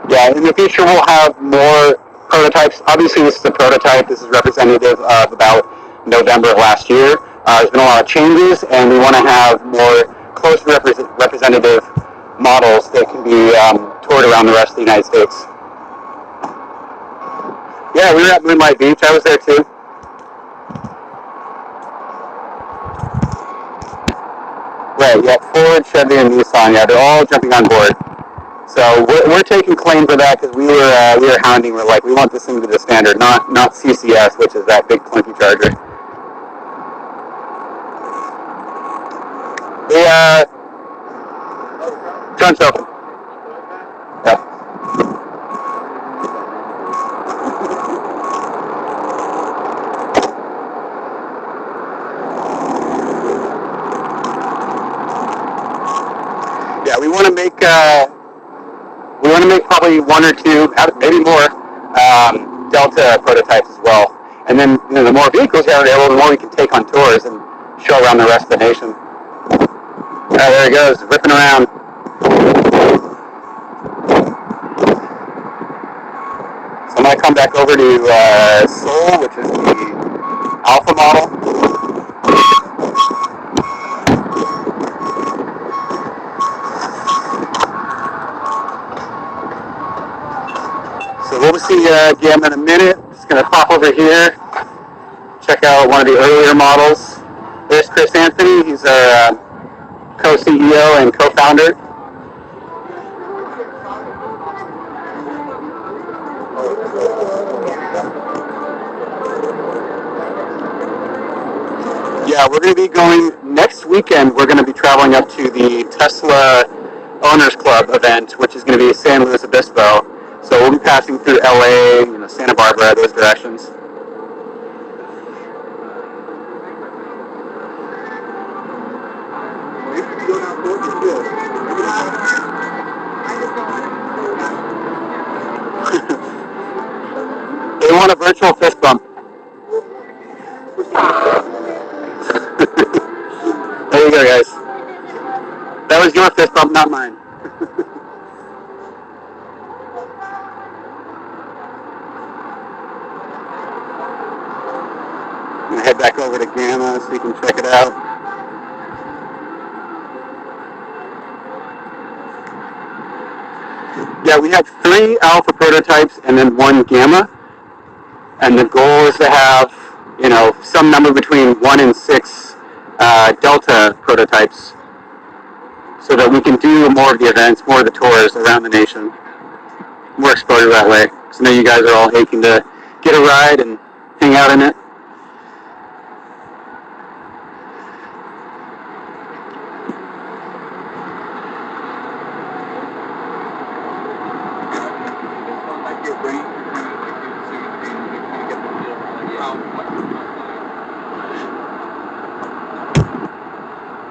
Yeah, in the future we'll have more prototypes. Obviously this is a prototype. This is representative of about November of last year. There's been a lot of changes, and we want to have more close representative models that can be toured around the rest of the United States. Yeah, we were at Moonlight Beach. I was there too. Right, yeah, Ford, Chevy, and Nissan. Yeah, they're all jumping on board. So we're taking claim for that because we were hounding. We're like, we want this thing to be the standard, not CCS, which is that big clunky charger. The trunk's open. Yep. Yeah, we want to make probably one or two, maybe more, Delta prototypes as well. And then the more vehicles we have available, the more we can take on tours and show around the rest of the nation. There he goes, ripping around. So I'm going to come back over to Soul, which is the Alpha model. So we'll see Gamma in a minute. Just going to pop over here, check out one of the earlier models. There's Chris Anthony. He's our co-CEO and co-founder. Yeah, we're going to be going next weekend. We're going to be traveling up to the Tesla Owners Club event, which is going to be San Luis Obispo. So we'll be passing through LA, Santa Barbara, those directions. They want a virtual fist bump. There you go, guys. That was your fist bump, not mine. I'm going to head back over to Gamma so you can check it out. Yeah, we have 3 alpha prototypes and then 1 gamma. And the goal is to have, some number between 1 and 6 delta prototypes so that we can do more of the events, more of the tours around the nation. More exposure that way. Because I know you guys are all aching to get a ride and hang out in it.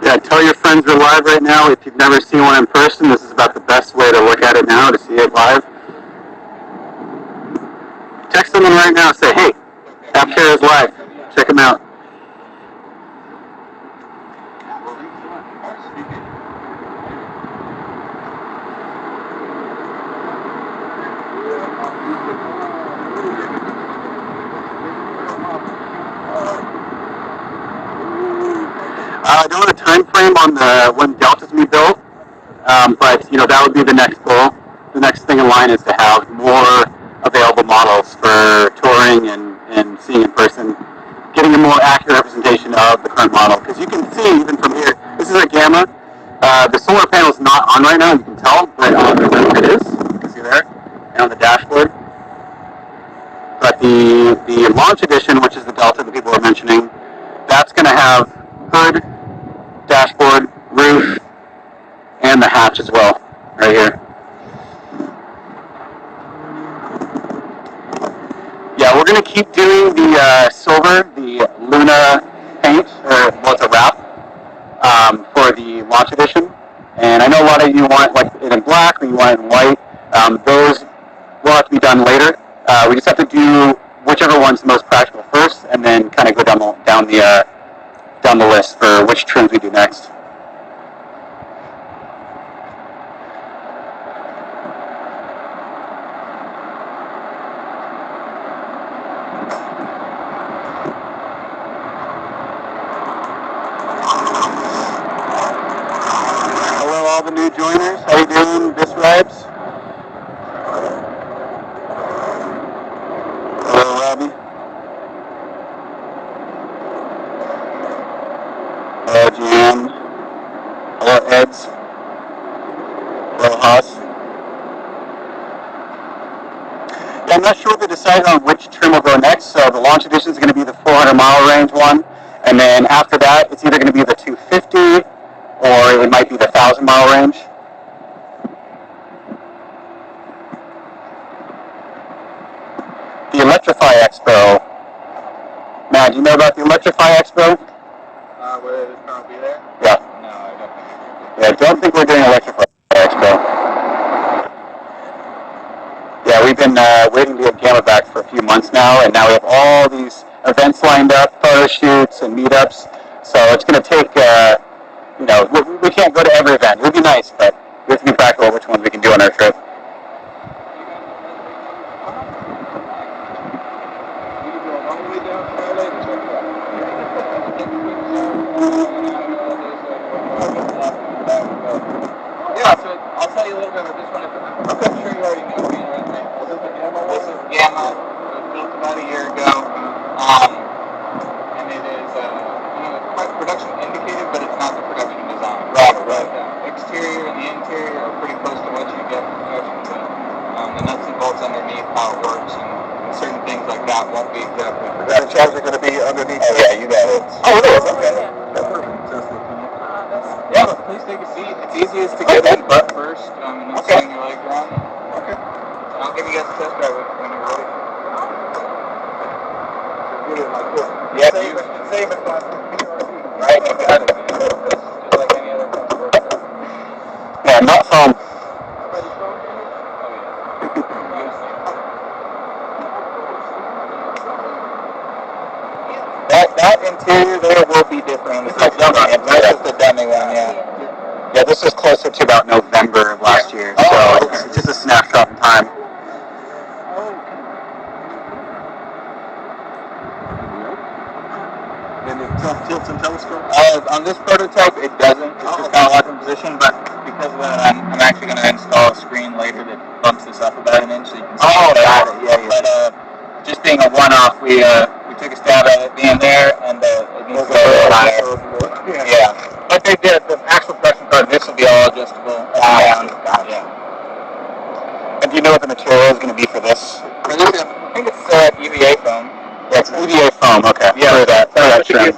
Yeah, tell your friends we're live right now. If you've never seen one in person, this is about the best way to look at it now, to see it live. Text someone right now and say, hey, Aptera is live. Check them out. I don't have a time frame on when Delta's going to be built, but that would be the next goal. The next thing in line is to have more available models for touring and seeing in person, getting a more accurate representation of the current model. Because you can see even from here, this is a Gamma. The solar panel is not on right now, you can tell, but on the roof it is. You can see there, and on the dashboard. But the launch edition, which is the Delta that people were mentioning, that's going to have hood, dashboard, roof, and the hatch as well, right here. Yeah, we're going to keep doing the silver, the Luna paint, or it's a wrap, for the launch edition. And I know a lot of you want it in black, or you want it in white. Those will have to be done later. We just have to do whichever one's the most practical first, and then kind of go down the list for which trims we do next. Hello, all the new joiners. How you doing, Biscribes? Hello, Robbie. Hello, Jan. Hello, Eds. Hello, Haas. Yeah, I'm not sure if they decided on which trim will go next. So the launch edition is going to be the 400-mile range one. And then after that, it's either going to be the 250 or it might be the 1,000-mile range. The Electrify Expo. Matt, do you know about the Electrify Expo? Where this car will be there? Yeah. No, I don't think so. Yeah, I don't think we're doing Electrify. we've been waiting to get Gamma back for a few months now, and now we have all these events lined up, photo shoots and meetups. So it's going to take, we can't go to every event. It would be nice, but we have to be practical which ones we can do on our trip. Yeah, so I'll tell you a little bit about this one. I'm sure you already know me, right? This is Gamma. It was built about a year ago. And it is, it's quite production indicated, but it's not the production design. Right. The exterior and the interior are pretty close to what you get in production, but the nuts and bolts underneath, how it works, and certain things like that won't be exactly production. The charger going to be underneath? Oh, yeah, you got it. Oh, it is? Okay. Yeah, please take a seat. It's easiest to get in butt first, and then swing your legs around. Okay. I'll give you guys a test drive when you're ready. Get it like this. Yeah, same as my PRC. Right, you got it. Just like any other customer. Yeah, not foam. That interior there will be different. It's like dummy. That's just a dummy one, yeah. Yeah, this is closer to about November of last year, so it's just a snapshot in time. And it tilts and telescopes? On this prototype, it doesn't. It's just kind of locked in position, but because of that, I'm actually going to install a screen later that bumps this up about an inch so you can see it. Got it. Yeah. But just being a one-off, we took a stab at it being there, and it needs to go a little higher. Yeah. But they did the actual production card. This will be all adjustable down. Yeah. And do you know what the material is going to be for this? For this, I think it's EVA foam. Yeah, it's EVA foam. Okay. Yeah. For that trim.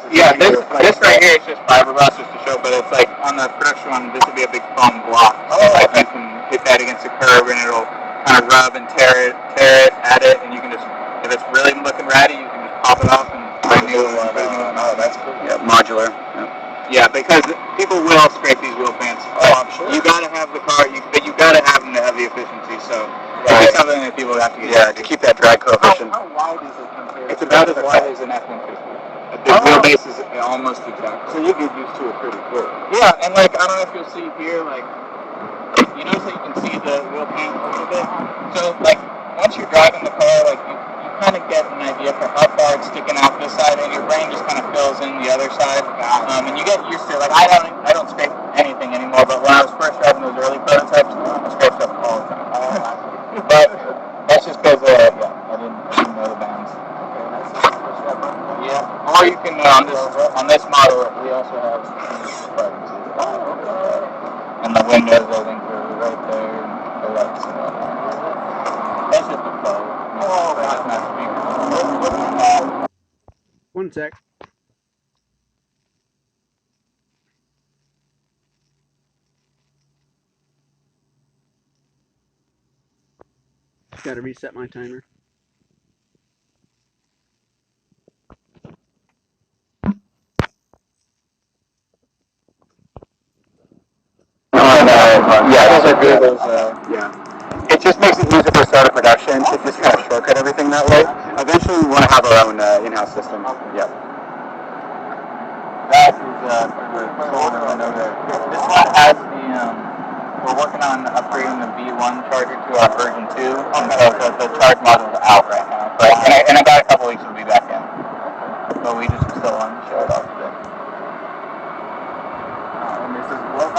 Yeah. This right here is just fiberglass just to show, but it's like on the production one. This will be a big foam block. So like you can hit that against the curb, and it'll kind of rub and tear it at it, and you can just, if it's really looking ratty, you can just pop it off and put a new one. Oh, that's cool. Yeah, modular. Yeah, because people will scrape these wheel pants. Oh, I'm sure. You gotta have the car, but you gotta have them to have the efficiency. So it's something that people have to get. Yeah, to keep that drag coefficient. How wide is it compared? It's about as wide as an F-150. The wheelbase is almost exact. So you get used to it pretty quick. Yeah, and like I don't know if you'll see here, like you notice that you can see the wheel pan a little bit. So like once you're driving the car, like you kind of get an idea for how far it's sticking out this side, and your brain just kind of fills in the other side. And you get used to it. Like I don't scrape anything anymore, but when I was first driving those early prototypes, I scraped stuff all the time. But that's just because I didn't know the bands. Yeah. Or you can on this model we also have buttons. And the windows I think are right there, and the lights and whatnot. That's just a pro. One sec. Got to reset my timer. Yeah, those are good. Yeah. It just makes it easier for start of production to just kind of shortcut everything that way. Eventually, we want to have our own in-house system. Yeah. That is the older one over there. This one has the, we're working on upgrading the V1 charger to our version 2. And so the charge module is out right now. But in about a couple weeks, we'll be back in. But we just still wanted to show it off today. And this is what?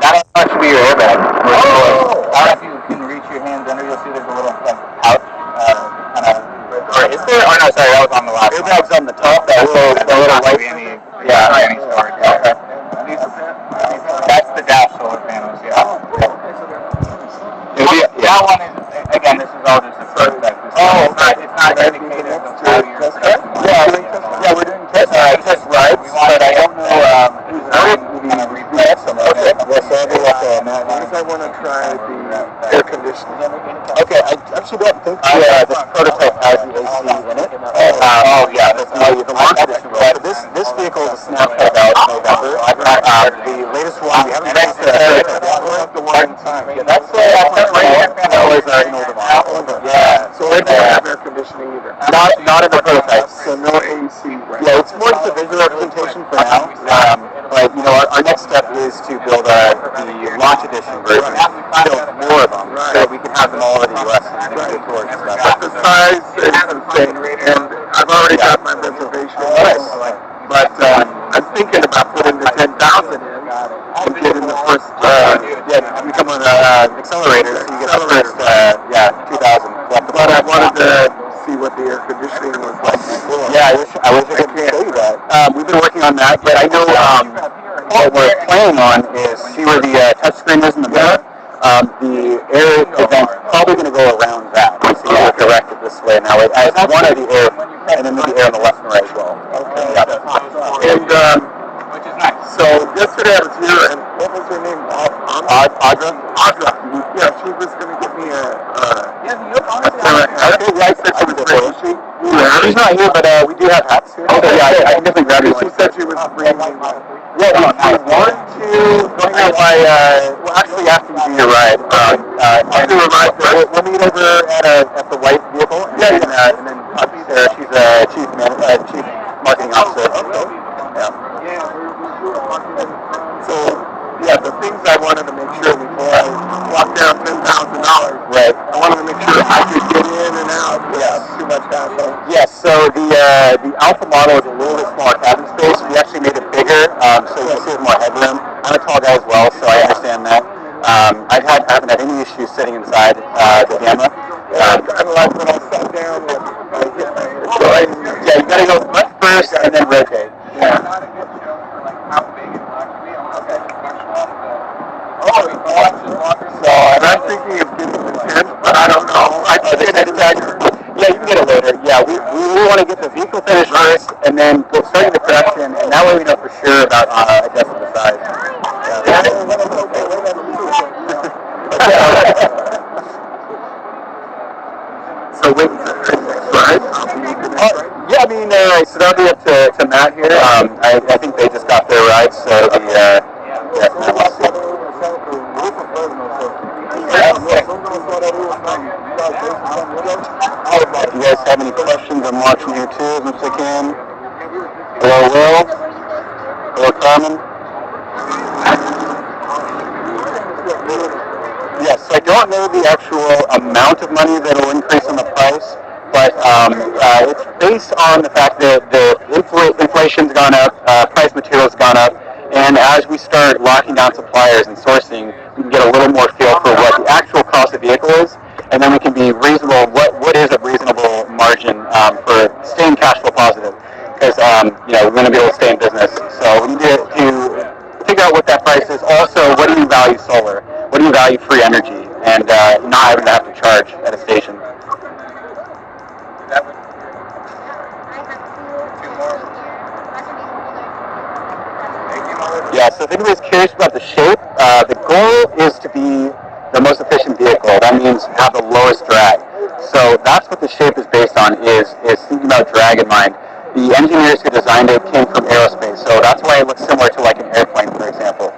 That'll actually be your airbag. Oh! I don't know if you can reach your hands under. You'll see there's a little like pouch. Kind of. Is there? Oh no, sorry, that was on the last one. Airbag's on the top. That little light. light. Yeah, any storage. Yeah. That's the dash solar panels. Yeah. That one is again. This is all just a prototype. It's not dedicated to how you're. Yeah, we're doing test rides, but I don't know. Kind of replay some of it. Yes, I do like that. I want to try the air conditioning. Okay, I actually don't think this prototype has the AC in it. Yeah, that's the air conditioning. So this vehicle is a snapshot out in November. The latest one. We haven't been the one in time. Yeah, that's right. That was an older model. Yeah. So it doesn't have air conditioning either. Not in the prototype. So no AC, right? Yeah, it's more just a visual representation for now. But you know, our next step is to build the launch edition version, build more of them, so that we can have them all over the U.S. and go tours and stuff. But the size is insane, and I've already got my reservation. Nice. But I'm thinking about putting the 10,000 in and getting the first. Become an accelerator, so you get the first 2,000 collectibles. But I wanted to see what the air conditioning was like before. Yeah, I wish I could show you that. We've been working on that, but I know what we're planning on is see where the touchscreen is in the middle. The air event's probably going to go around that. So you have to direct it this way now. It has one of the air, and then maybe air on the left and right as well. Okay. Yeah. And which is nice. so yesterday I was here, and what was her name? Audra? Audra. Yeah, she was going to give me a Aptera hat. Yeah, I said she was there. She's not here, but we do have hats here. Okay, Yeah, I can definitely grab you one. She said she was bringing me one. Yeah, if you want to go out by, well, actually after you do your ride, I'll do a ride first. we'll meet over at the white vehicle, and then Sarah, she's chief marketing officer. Yeah. So, yeah, the things I wanted to make sure before I walked down $10,000, Right. I wanted to make sure I could get in and out without too much hassle. Yes, so the Alpha model is a little bit smaller cabin space. We actually made it bigger, so you can see more headroom. I'm a tall guy as well, so I understand that. I haven't had any issues sitting inside the Gamma. Kind of like when I sat down and I hit my head. Yeah, you gotta go left first and then rotate. Yeah. So, and I'm thinking of getting the 10, but I don't know. I can get it later. Yeah, you can get it later. Yeah, we want to get the vehicle finished first, and then go starting the production, and that way we know for sure about adjusting the size. So wait, right? Yeah, I mean, so that'll be up to Matt here. I think they just got their rides, so we'll see. If you guys have any questions, I'm watching here too, as much as I can. Hello, Will. Hello, Carmen. Yes, so I don't know the actual amount of money that will increase on the price, but it's based on the fact that the inflation's gone up, price material's gone up, and as we start locking down suppliers and sourcing, we can get a little more feel for what the actual cost of the vehicle is, and then we can be reasonable. What is a reasonable margin for staying cash flow positive? Because we're going to be able to stay in business. So we need to figure out what that price is. Also, what do you value solar? What do you value free energy? And not having to have to charge at a station. Yeah, so if anybody's curious about the shape, the goal is to be the most efficient vehicle. That means have the lowest drag. So that's what the shape is based on, is thinking about drag in mind. The engineers who designed it came from aerospace, so that's why it looks similar to like an airplane, for example.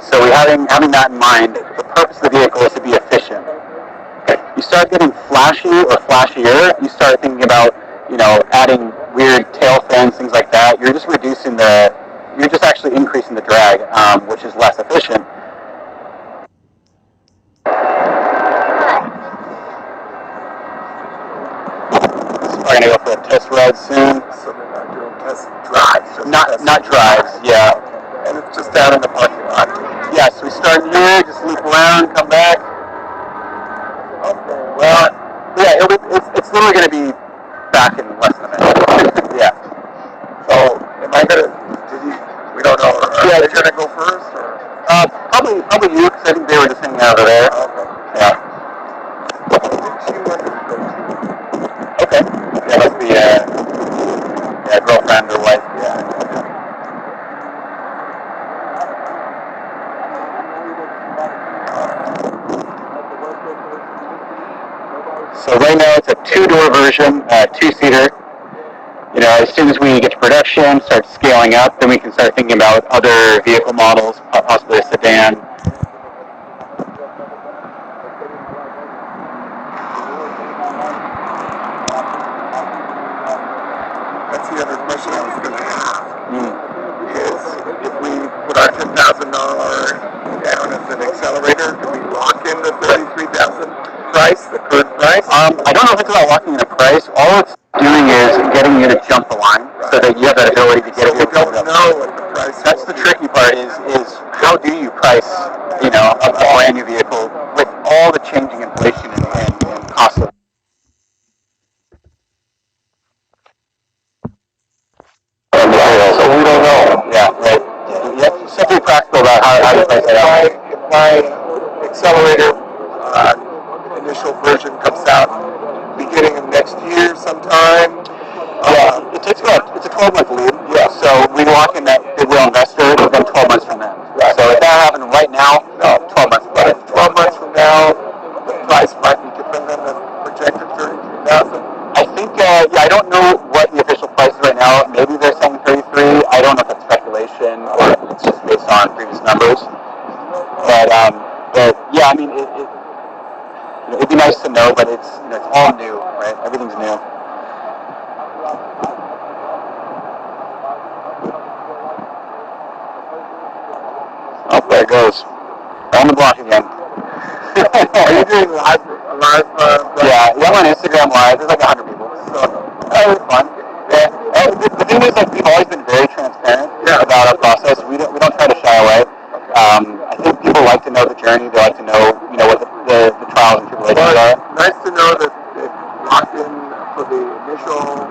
So having that in mind, the purpose of the vehicle is to be efficient. You start getting flashy or flashier, you start thinking about, adding weird tail fins, things like that. You're just actually increasing the drag, which is less efficient. So we're gonna go for a test ride soon. So they're not doing test drives. Not drives, yeah. And it's just down in the parking lot. Yeah, so we start here, just loop around, come back. Okay. Well, yeah, it's literally going to be back in less than a minute. Yeah. So, am I going to, we don't know, are they going to go first? Or? Probably you, because I think they were just hanging out over there. Okay. Yeah. Okay. Yeah, must be girlfriend or wife. Yeah. So right now it's a two-door version, two-seater. you know, as soon as we get to production, start scaling up, then we can start thinking about other vehicle models, possibly a sedan. That's the other question I was going to ask. Is if we put our $10,000 down as an accelerator, do we lock in the $33,000 price, the current price? I don't know if it's about locking in a price. All it's doing is getting you to jump the line, so that you have that ability to get. So we don't know what the price. That's the tricky part. Is how do you price, you know, a brand new vehicle with all the changing inflation and cost of. So we don't know. Yeah, right. You have to be practical about how you price it out. If my accelerator initial version comes out beginning of next year sometime. It takes it's a 12-month lead. Yeah. So we lock in that goodwill investor within 12 months from then. Right. So if that happened right now, no, 12 months. But if 12 months from now, the price might be different than the projected 33,000. I think, I don't know what the official price is right now. Maybe they're saying 33. I don't know if it's speculation or if it's just based on previous numbers. But yeah, I mean, it'd be nice to know, but it's all new, right? Everything's new. Oh, there it goes. On the block again. Are you doing live? Yeah, I'm on Instagram Live. There's like 100 people. So that was fun. Yeah. The thing is, like, we've always been very transparent about our process. We don't try to shy away. I think people like to know the journey. They like to know, what the trials and tribulations are. Nice to know that they've locked in for the initial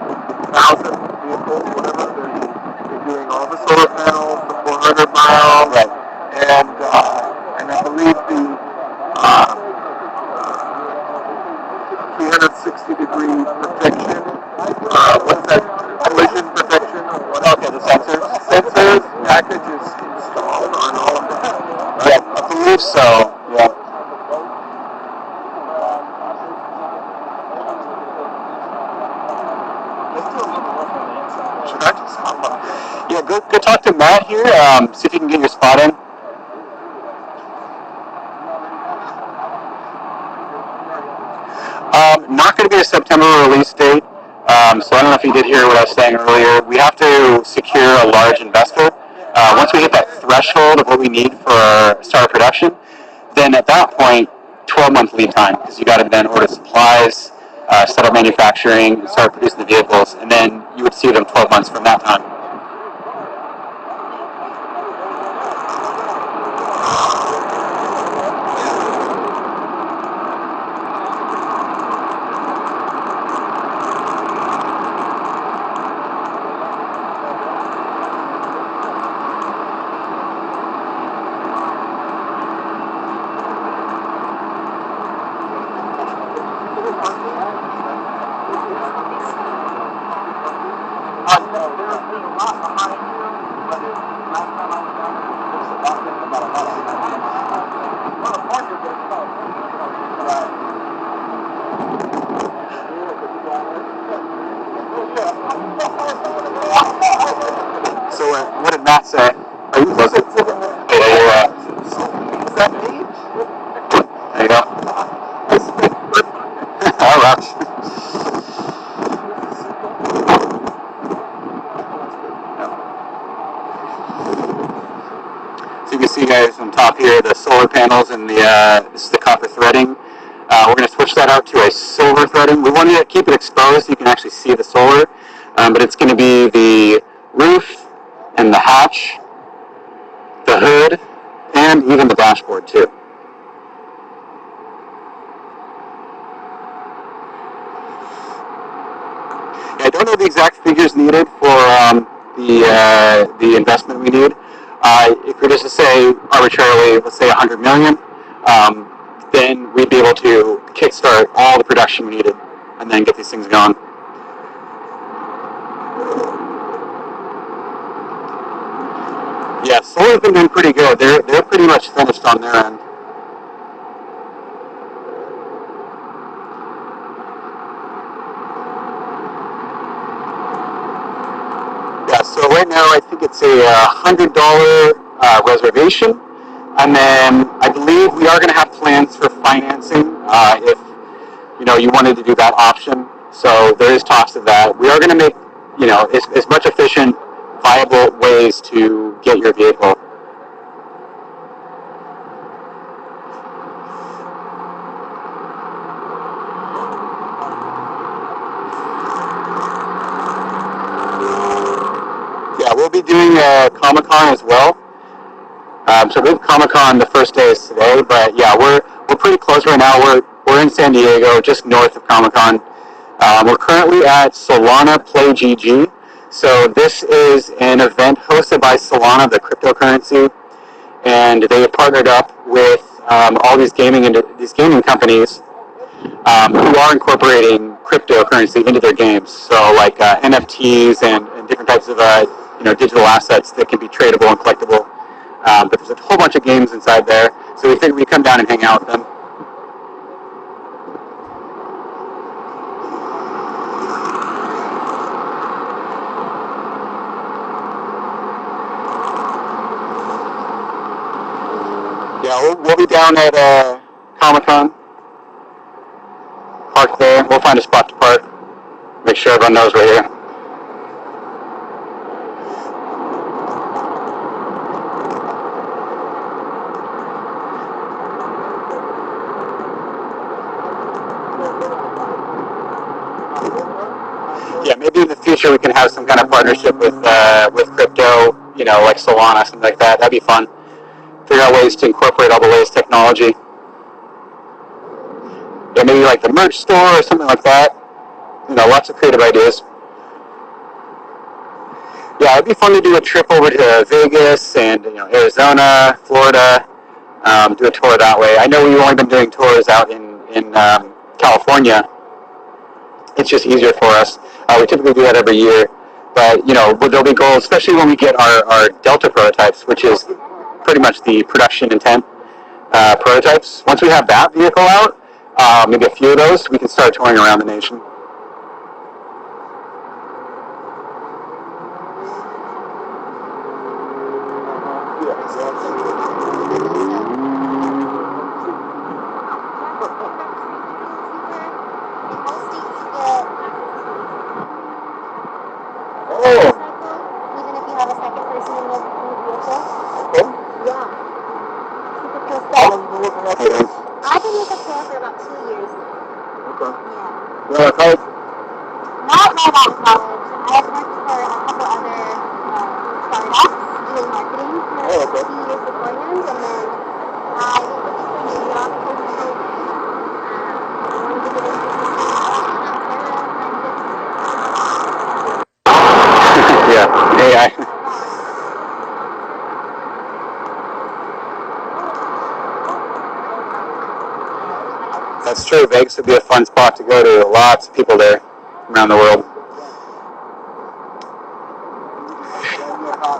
1,000 vehicles, whatever. They're doing all the solar panels, the 400 miles, right? And I believe the 360-degree protection. What's that? Collision protection. Okay, the sensors. Sensors package is installed on all of them. Right? Yeah, I believe so. Yeah. Should I just hop up? Yeah, go talk to Matt here. See if you can get your spot in. Not going to be a September release date. So I don't know if you did hear what I was saying earlier. We have to secure a large investor. Once we hit that threshold of what we need for start of production, then at that point, 12-month lead time, because you got to then order supplies, set up manufacturing, start producing the vehicles, and then you would see them 12 months from that time. So what did Matt say? Are you close it? Yeah. Is that me? There you go. All right. So you can see, guys, on top here, the solar panels and this is the copper threading. We're going to switch that out to a silver threading. We want to keep it exposed so you can actually see the solar, but it's going to be the roof and the hatch, the hood, and even the dashboard too. I don't know the exact figures needed for the investment we need. If we're just to say arbitrarily, let's say 100 million, then we'd be able to kickstart all the production we needed and then get these things going. Yeah, solar's been doing pretty good. They're pretty much finished on their end. So right now, I think it's a $100 reservation, and then I believe we are going to have plans for financing if you wanted to do that option. So there is talks of that. We are going to make as much efficient, viable ways to get your vehicle. Yeah, we'll be doing a Comic-Con as well. So we have Comic-Con the first day is today, but yeah, we're pretty close right now. We're in San Diego, just north of Comic-Con. We're currently at Solana Play GG. So this is an event hosted by Solana, the cryptocurrency, and they have partnered up with all these gaming companies who are incorporating cryptocurrency into their games. So like NFTs and different types of digital assets that can be tradable and collectible. But there's a whole bunch of games inside there, so we figured we'd come down and hang out with them. Yeah, we'll be down at Comic-Con. Park there. We'll find a spot to park. Make sure everyone knows we're here. Yeah, maybe in the future we can have some kind of partnership with crypto, like Solana, something like that. That'd be fun. Figure out ways to incorporate all the latest technology. Yeah, maybe like the merch store or something like that. Lots of creative ideas. Yeah, it'd be fun to do a trip over to Vegas and Arizona, Florida, do a tour that way. I know we've only been doing tours out in California. It's just easier for us. We typically do that every year, but there'll be goals, especially when we get our Delta prototypes, which is pretty much the production intent prototypes. Once we have that vehicle out, maybe a few of those, we can start touring around the nation. I've been with Aptera for about 2 years now. Okay. Yeah. You want to college? Not right out of college. I have worked for a couple other startups doing marketing for a few years beforehand, and then I was looking for a new job because of COVID. I wanted to get into Yeah, AI. That's true. Vegas would be a fun spot to go to. Lots of people there around the world.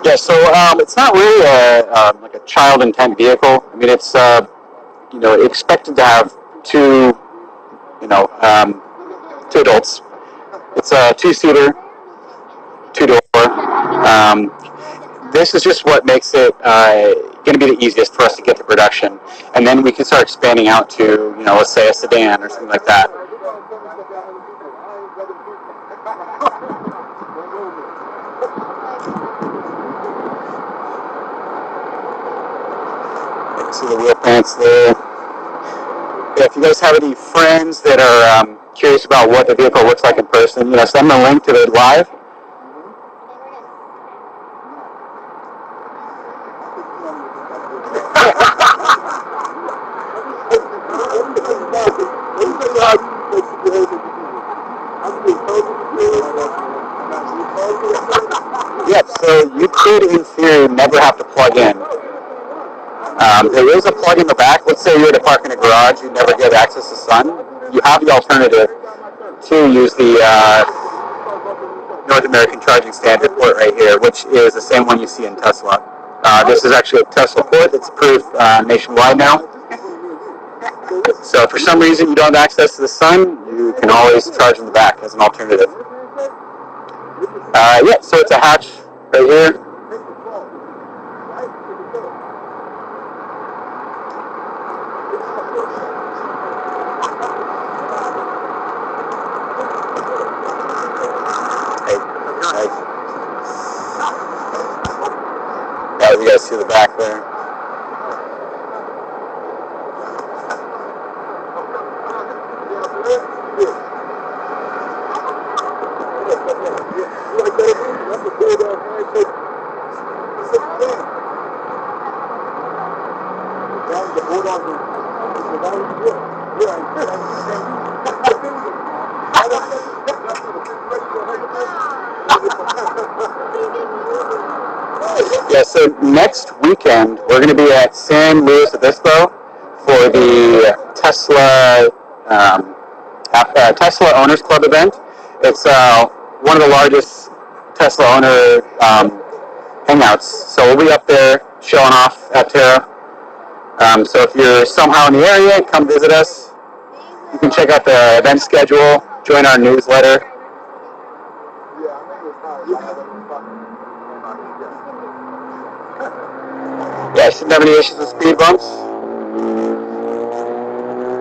Yeah, so it's not really like a child intent vehicle. I mean, it's expected to have two adults. It's a 2-seater, 2-door. This is just what makes it going to be the easiest for us to get to production, and then we can start expanding out to let's say a sedan or something like that. You can see the wheel pants there. Yeah, if you guys have any friends that are curious about what the vehicle looks like in person, send them a link to the live. Yep, so you could, in theory, never have to plug in. There is a plug in the back. Let's say you were to park in a garage, you never get access to sun. You have the alternative to use the North American Charging Standard port right here, which is the same one you see in Tesla. This is actually a Tesla port that's approved nationwide now. So if for some reason you don't have access to the sun, you can always charge in the back as an alternative. Yeah, so it's a hatch Right here. Yeah, you guys see the back there. Yeah, so next weekend we're going to be at San Luis Obispo for the Tesla Owners Club event. It's one of the largest Tesla owner hangouts. So we'll be up there showing off Aptera. So if you're somehow in the area, come visit us. You can check out the event schedule, join our newsletter. Yeah, shouldn't have any issues with speed bumps.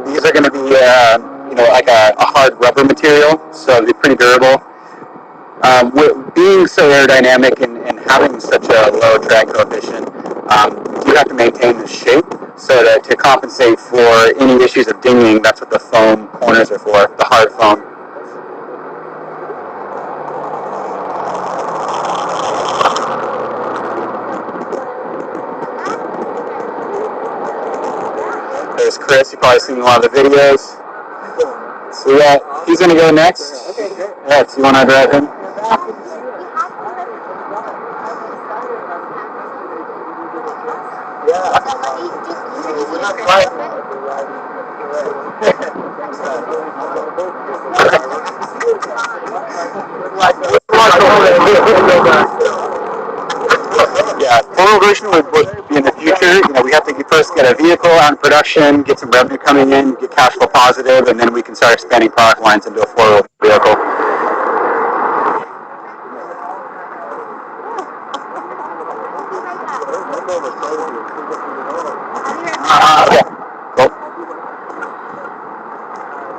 These are going to be, like a hard rubber material, so they're pretty durable. With being so aerodynamic and having such a low drag coefficient, you have to maintain the shape. So to compensate for any issues of dinging, that's what the foam corners are for, the hard foam. There's Chris, you've probably seen a lot of the videos. So yeah, he's going to go next. Yeah, so you want to drive him? Yeah, full version would be in the future. We have to first get a vehicle out in production, get some revenue coming in, get cash flow positive, and then we can start expanding product lines into a four-wheel vehicle. Yeah. Cool.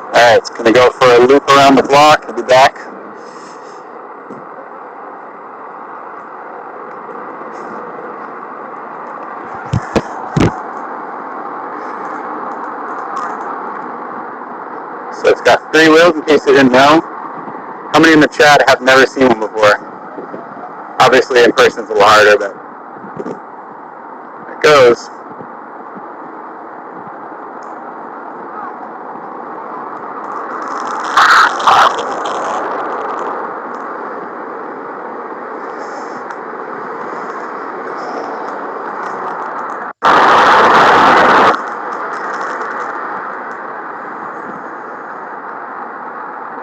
Alright, it's going to go for a loop around the block. I'll be back. So it's got 3 wheels, in case you didn't know. How many in the chat have never seen one before? Obviously in person it's a little harder, but it goes.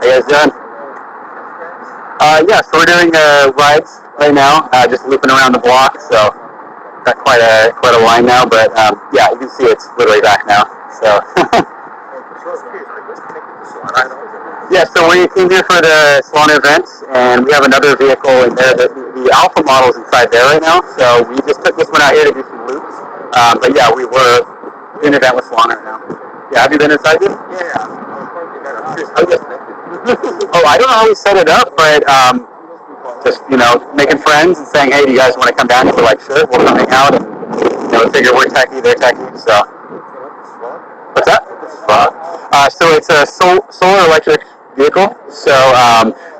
How you guys doing? Yeah, so we're doing rides right now, just looping around the block, so got quite a line now, but yeah, you can see it's literally back now. So yeah, so we came here for the Solana event, and we have another vehicle in there. The Alpha model is inside there right now, so we just took this one out here to do some loops. But yeah, we were in an event with Solana right now. Yeah, have you been inside this? Yeah. Oh, I don't know how we set it up, but just, making friends and saying, hey, do you guys want to come down? And we're like, sure, we'll come hang out, and, figure we're techie, they're techie, so. What's that? So it's a solar electric vehicle. So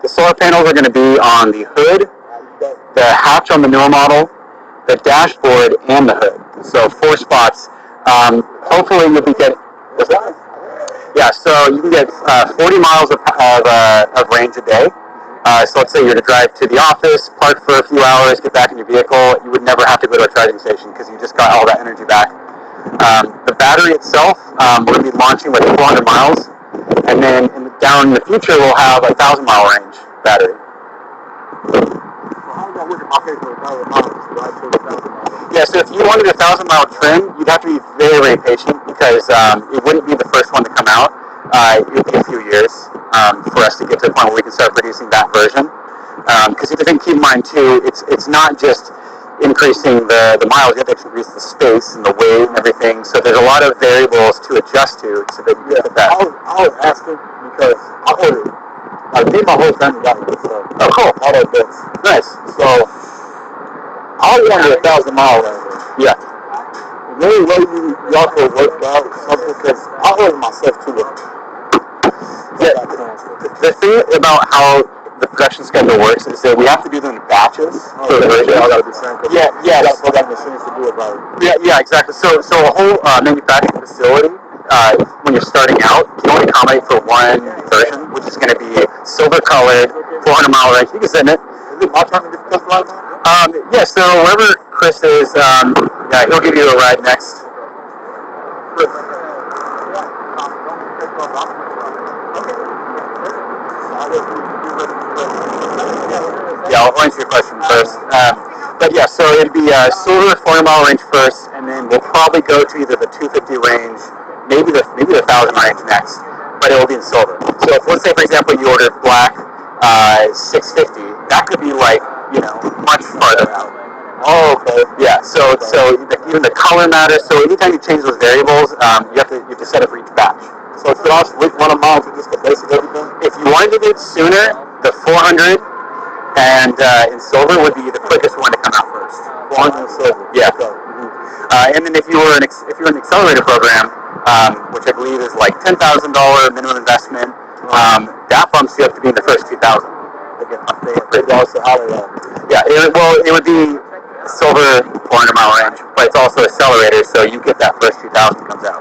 the solar panels are going to be on the hood, the hatch on the newer model, the dashboard, and the hood. So 4 spots. Hopefully you'll be getting... Yeah, so you can get 40 miles of range a day. So let's say you're to drive to the office, park for a few hours, get back in your vehicle. You would never have to go to a charging station because you just got all that energy back. The battery itself, we're going to be launching with 400 miles. And then down in the future, we'll have a 1,000-mile range battery. Yeah, so if you wanted a 1,000-mile trim, you'd have to be very, very patient because it wouldn't be the first one to come out. It would be a few years for us to get to the point where we can start producing that version. Because the thing to keep in mind too, it's not just increasing the miles, you have to increase the space and the weight and everything. So there's a lot of variables to adjust to so that you get that. I was asking because I ordered, like, me and my whole family got it. So, Oh, cool. all those bits. Nice. So, I wanted 1,000 mile range. Yeah. Is there any way y'all could work out something? Because I ordered myself too. Yeah. The thing about how the production schedule works is that we have to do them in batches for the version. Yeah, yeah. You got machines to do it right. Yeah, exactly. So a whole manufacturing facility, when you're starting out, can only accommodate for one version, which is going to be silver colored, 400 mile range. You can send it. Is it my turn to get the right now? Yeah. So wherever Chris is, yeah, he'll give you a ride next. Yeah, I'll answer your question first. But yeah, so it'd be silver 400 mile range first, and then we'll probably go to either the 250 range, maybe the 1,000 range next, but it will be in silver. So if, let's say, for example, you ordered black 650, that could be like, much farther out. Oh, okay. Yeah, so even the color matters. So anytime you change those variables, you have to set it for each batch. So should I switch one of mine to just the basic everything? If you wanted to do it sooner, the 400 and in silver would be the quickest one to come out first. 400 and silver. Yeah. Okay. And then if you were an accelerator program, which I believe is like $10,000 minimum investment, that bumps you up to be in the first 2,000. Yeah. It would be silver 400 mile range, but it's also accelerator, so you get that first 2,000 comes out.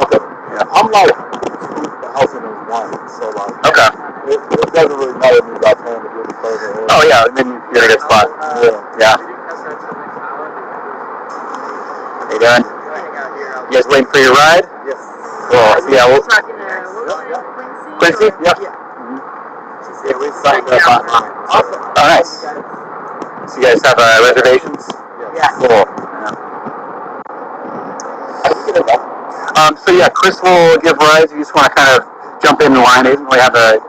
Okay. Yeah. I'm like 2,001, so like. Okay. It doesn't really matter to me about paying to get further. Oh yeah, then you're in a good spot. Yeah. How you doing? You guys waiting for your ride? Yes. Cool. So yeah, we'll. Quincy? Yeah. Yeah, we signed up online. Awesome. Oh, nice. So you guys have reservations? Yeah. Cool. Yeah. So yeah, Chris will give rides. You just want to kind of jump in line. He doesn't really have a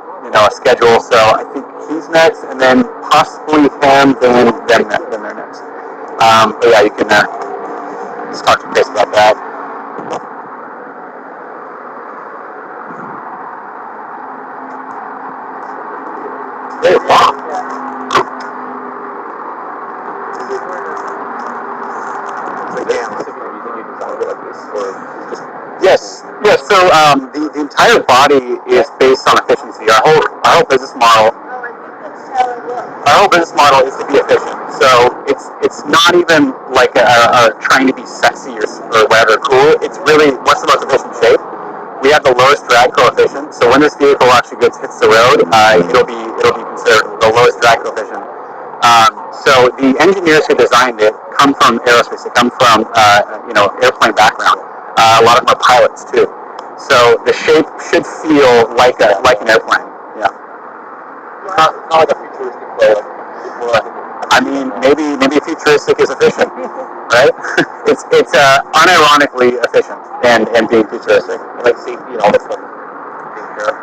schedule, so I think he's next, and then possibly him, then they're next. But yeah, you can just talk to Chris about that. Hey, wow. Yes. So the entire body is based on efficiency. Our whole business model. Our whole business model is to be efficient. So it's not even like a trying to be sexy or whatever cool. It's really what's the most efficient shape. We have the lowest drag coefficient. So when this vehicle actually hits the road, it'll be considered the lowest drag coefficient. So the engineers who designed it come from aerospace. They come from airplane background. A lot of them are pilots too. So the shape should feel like an airplane. Yeah. Not like a futuristic plane. I mean, maybe futuristic is efficient, right? it's unironically efficient and being futuristic. Like safety and all that stuff.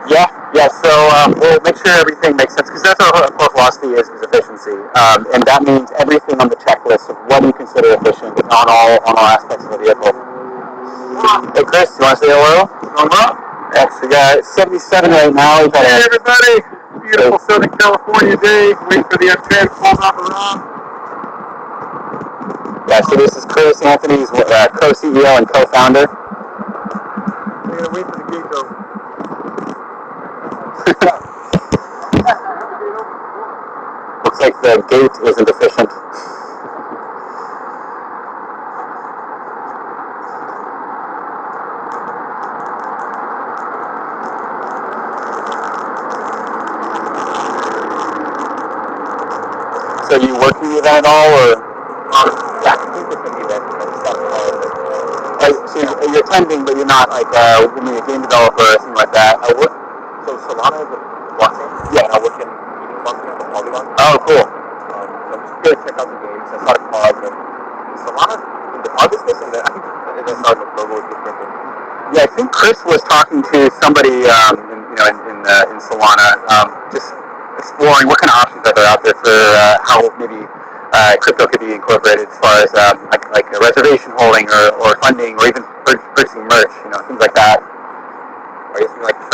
Yeah. So we'll make sure everything makes sense because that's our core philosophy is efficiency, and that means everything on the checklist of what you consider efficient on all aspects of the vehicle. Hey Chris, you want to say hello? Hello. Thanks. We got 77 right now. Hey everybody! Beautiful Southern California day. Waiting for the Aptera to pull off around. Yeah. So this is Chris Anthony's co-CEO and co-founder. We're gonna wait for the gate though. Looks like the gate isn't efficient. So are you working with that at all, or? Yeah, I think it's an event. So you're attending, but you're not like a game developer or something like that. So Solana is a blockchain. Yeah. I work in meeting blockchain for Polygon. Oh, cool. So I'm just gonna check out the games. I saw the cards and Solana in the card business, and then I saw the logo was different. Yeah, I think Chris was talking to somebody in Solana. Just exploring what kind of options are there out there for how maybe crypto could be incorporated as far as like a reservation holding or funding or even purchasing merch, things like that.